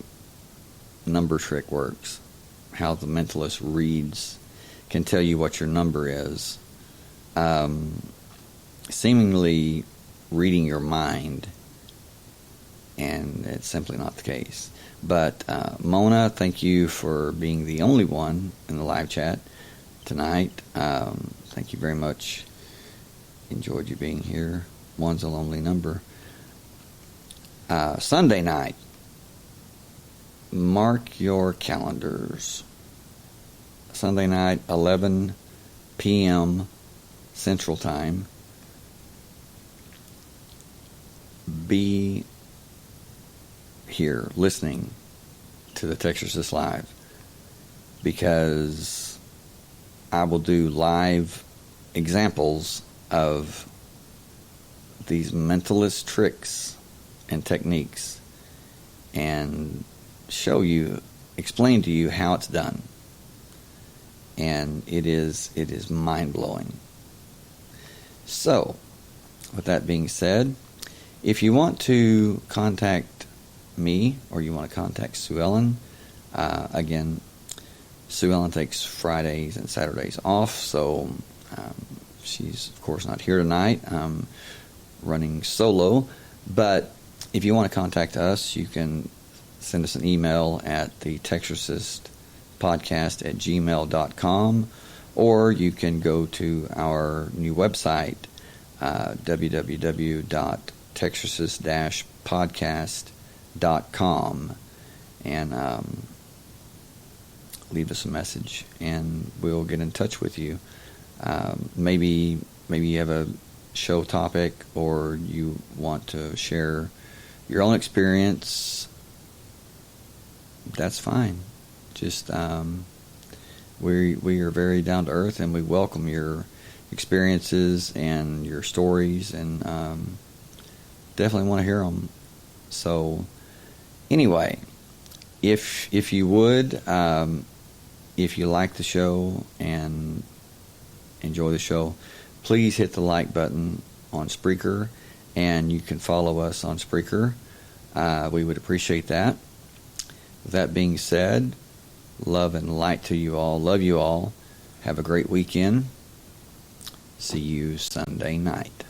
number trick works, how the mentalist can tell you what your number is, seemingly reading your mind, and it's simply not the case. But Mona, thank you for being the only one in the live chat tonight. Thank you very much. Enjoyed you being here. One's a lonely number. Sunday night. Mark your calendars. Sunday night, 11 p.m. Central Time. Be here listening to the Texas Live, because I will do live examples of these mentalist tricks and techniques, and explain to you how it's done. And it is mind-blowing. So, with that being said, if you want to contact me, or you want to contact Sue Ellen, again, Sue Ellen takes Fridays and Saturdays off, so she's, of course, not here tonight. I'm running solo. But if you want to contact us, you can send us an email at the texarcistpodcast@gmail.com, or you can go to our new website, www.texarcist-podcast.com, and leave us a message, and we'll get in touch with you. Maybe you have a show topic, or you want to share your own experience. That's fine. Just we are very down to earth, and we welcome your experiences and your stories, and definitely want to hear them. So anyway, if you would, if you like the show and enjoy the show, please hit the like button on Spreaker, and you can follow us on Spreaker. We would appreciate that. With that being said, love and light to you all. Love you all. Have a great weekend. See you Sunday night.